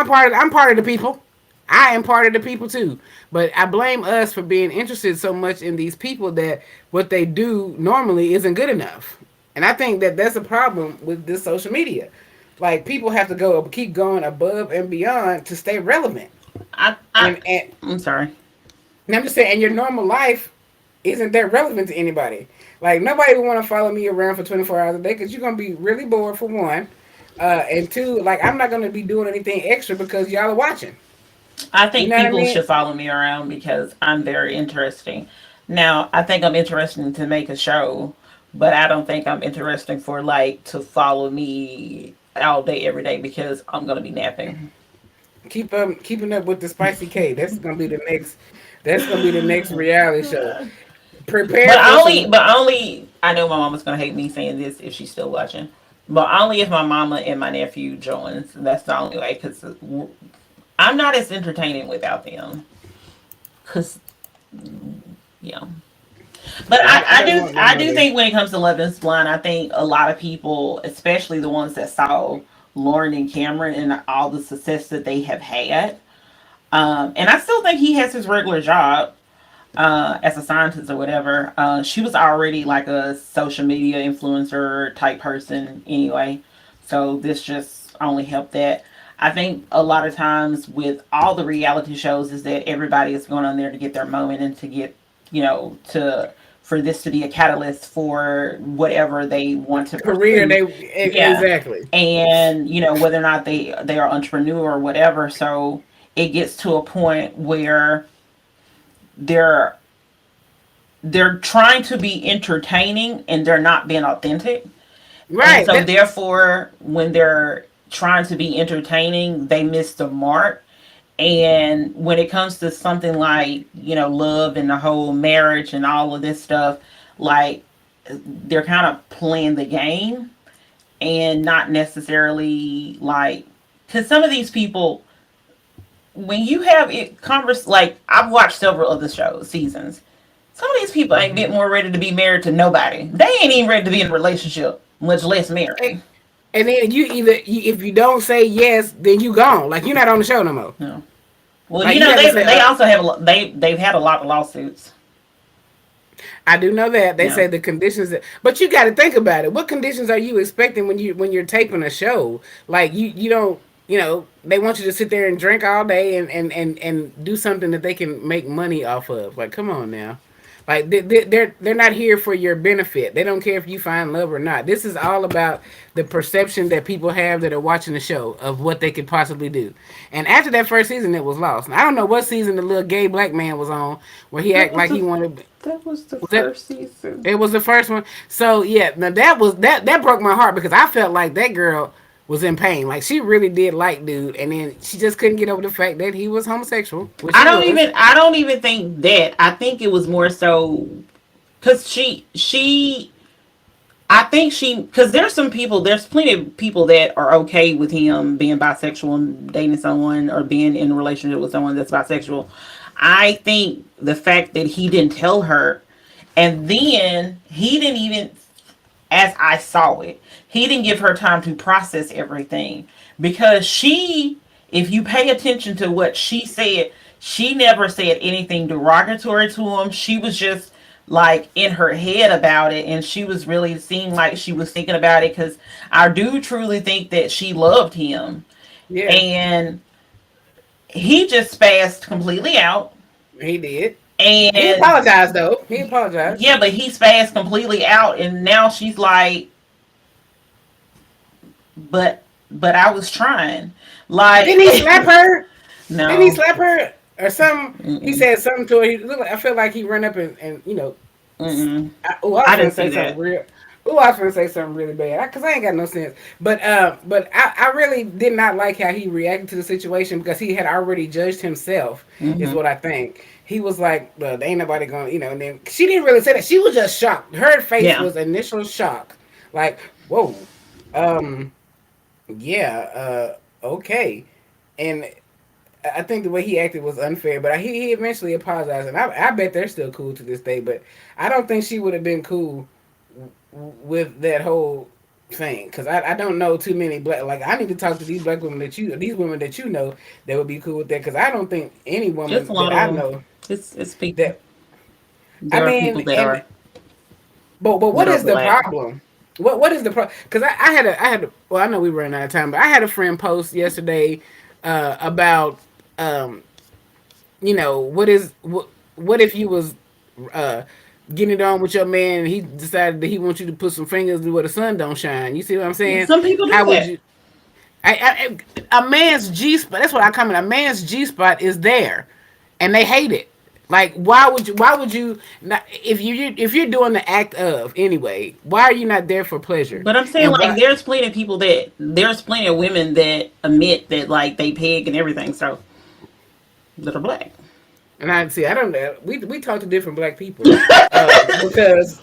part of the people. I am part of the people too, but I blame us for being interested so much in these people that what they do normally isn't good enough. And I think that that's a problem with this social media. Like people have to keep going above and beyond to stay relevant. I, I, And I'm sorry. and I'm just saying, and your normal life isn't that relevant to anybody. Like nobody would want to follow me around for 24 hours a day because you're gonna be really bored for one, and two, like I'm not gonna be doing anything extra because y'all are watching. I You think know what I people mean? should follow me around because I'm very interesting. Now, I think I'm interesting to make a show, but I don't think I'm interesting for like to follow me all day every day because I'm gonna be napping. Keeping up with the spicy K. That's gonna be the next. That's gonna be the next reality show. Prepare for some. But only I know my mama's gonna hate me saying this if she's still watching. But only if my mama and my nephew joins. That's the only way because I'm not as entertaining without them. Cause yeah. But I don't want none I of do this. think when it comes to Love is Blind, I think a lot of people, especially the ones that saw Lauren and Cameron and all the success that they have had, and I still think he has his regular job as a scientist or whatever. She was already like a social media influencer type person anyway, so this just only helped that. I think a lot of times with all the reality shows is that everybody is going on there to get their moment and to get to for this to be a catalyst for whatever they want to Career, pursue. Yeah, exactly. and whether or not they are entrepreneur or whatever. So it gets to a point where they're they're trying to be entertaining and they're not being authentic. And Right. so therefore when they're trying to be entertaining, they miss the mark. And when it comes to something like, love and the whole marriage and all of this stuff, like they're kind of playing the game and not necessarily like, because some of these people, when you have it converse, like I've watched several of the shows seasons, some of these people ain't been Mhm. more ready to be married to nobody. They ain't even ready to be in a relationship, much less And married. and then if you don't say yes, then you gone. Like you're not on the show no more. No. Well, Like you you know have to say, they also have they've had a lot of lawsuits. I do know that they Yeah. say the conditions that, but you got to think about it. What conditions are you expecting when you're taping a show? Like you don't, they want you to sit there and drink all day and do something that they can make money off of. Like, come on now. Like they're not here for your benefit. They don't care if you find love or not. This is all about the perception that people have that are watching the show of what they could possibly do. And after that first season, it was lost. And I don't know what season the little gay black man was on where he That act was like he the wanted. that was the Was that first season. it was the first one. So yeah, now that broke my heart because I felt like that girl was in pain. Like she really did like dude, and then she just couldn't get over the fact that he was homosexual, which he was. I don't even think that. I think it was more so because I think because there's plenty of people that are okay with him being bisexual and dating someone or being in a relationship with someone that's bisexual. I think the fact that he didn't tell her, and then he didn't even, as I saw it, he didn't give her time to process everything because if you pay attention to what she said, she never said anything derogatory to him. She was just like in her head about it, and she was really seemed like she was thinking about it because I do truly think that she loved him, Yeah, and he just spazzed completely out. he did. He And apologized though. He apologized. yeah, but he spazzed completely out, and now she's like, but I was trying. Like Didn't he slap her? Didn't he no. slap her or something? He Mm-mm. said something to her. He looked like, I feel like he ran up and Mm-mm. I was I gonna didn't see say something that. real. Oh, I was gonna say something really bad because I ain't got no sense. But I really did not like how he reacted to the situation because he had already judged himself. Is Mm-hmm. what I think. He was like, well, there ain't nobody gonna, And then she didn't really say that. She was just shocked. Her face Yeah. was initial shock, like, whoa, um, yeah, okay, and I think the way he acted was unfair, but he eventually apologized, and I bet they're still cool to this day. But I don't think she would have been cool with that whole thing because I don't know too many black. Like I need to talk to these black women these women that that would be cool with that because I don't think any It's a woman lot that of I them. know It's people. that I There are mean, people and but what that are is the black. problem? What is the problem? Because I had a, well I know we ran out of time, but I had a friend post yesterday about um what if you was uh getting it on with your man and he decided that he wants you to put some fingers where the sun don't shine. You see what I'm saying? Some people do How would that. you? A man's G spot. That's what I comment. A man's G spot is there, and they hate it. Like, why would you? Why would you? Not, if you're doing the act of anyway, why are you not there for pleasure? But I'm saying And like why? there's plenty of women that admit that like they peg and everything, so that are black. And I see. I don't know. We talk to different black people because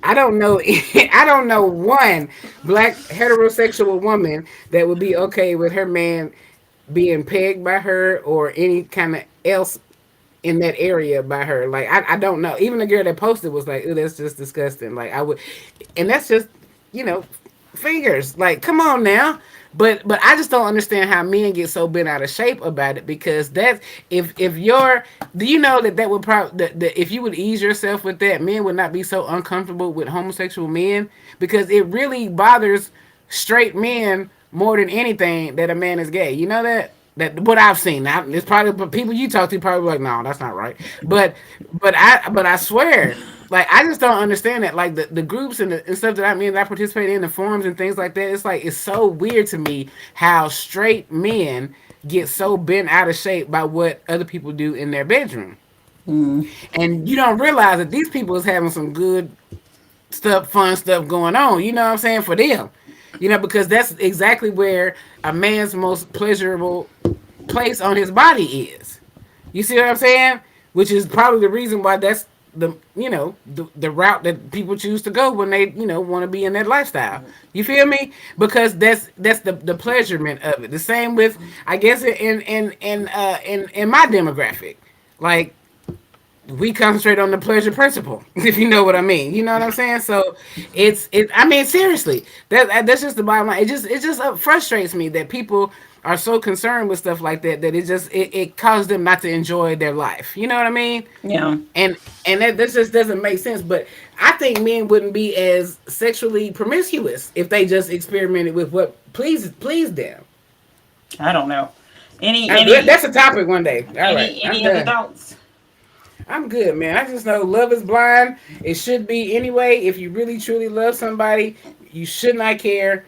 I don't know. I don't know one black heterosexual woman that would be okay with her man being pegged by her or any kind of else in that area by her. Like I don't know. Even the girl that posted was like, "Oh, that's just disgusting." Like I would, and that's just you know fingers. Like come on now. But I just don't understand how men get so bent out of shape about it because that's if you're do you know that would probably that if you would ease yourself with that men would not be so uncomfortable with homosexual men because it really bothers straight men more than anything that a man is gay. You know that what I've seen. Now, it's probably but people you talk to probably like, no, that's not right. But I swear, like I just don't understand that. Like the groups and stuff that I participate in the forums and things like that. It's like it's so weird to me how straight men get so bent out of shape by what other people do in their bedroom, Mm. and you don't realize that these people is having some good stuff, fun stuff going on. You know what I'm saying for them. Because that's exactly where a man's most pleasurable place on his body is. You see what I'm saying? Which is probably the reason why that's the route that people choose to go when they want to be in that lifestyle. You feel me? Because that's the pleasurement of it. The same with I guess in my demographic, like we concentrate on the pleasure principle, if you know what I mean. You know what I'm saying? So I mean, seriously, that's just the bottom line. It just frustrates me that people are so concerned with stuff like that that it causes them not to enjoy their life. You know what I mean? Yeah. And that just doesn't make sense. But I think men wouldn't be as sexually promiscuous if they just experimented with what pleased them. I don't know. Any That's a topic one day. All right, I'm any other done. thoughts? I'm good, man. I just know love is blind. It should be anyway. If you really truly love somebody, you should not care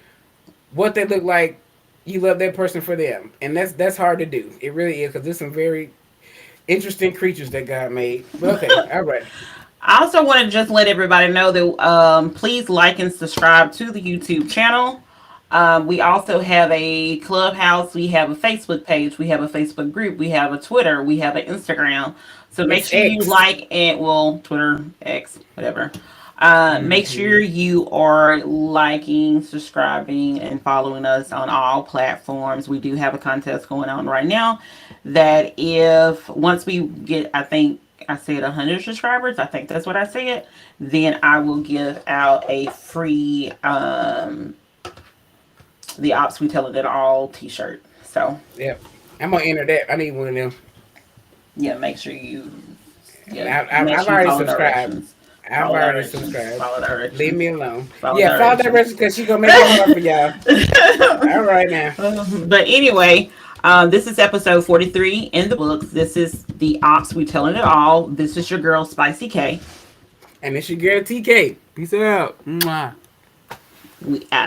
what they look like. You love that person for them, and that's hard to do. It really is because there's some very interesting creatures that God made. But okay, all right. I also want to just let everybody know that please like and subscribe to the YouTube channel. We also have a clubhouse. We have a Facebook page. We have a Facebook group. We have a Twitter. We have an Instagram. So make It's sure you X. like and well, Twitter, X, whatever. Make sure Hmm. you are liking, subscribing, and following us on all platforms. We do have a contest going on right now. That if once we get, I think I said 100 subscribers. I think that's what I said. Then I will give out a free the ops we telling it all t-shirt. So Yep. I'm gonna enter that. I need one of them. yeah, make sure you And yeah make I've sure you already follow subscribed. directions. I've Follow already directions. subscribed. Follow Leave directions. me alone. Follow Yeah, follow directions. directions because she's gonna make it hard for y'all. All right now. But anyway, this is episode 43 in the books. This is the ops we telling it all. This is your girl Spicy K. And it's your girl TK. Peace out. Mwah. We out.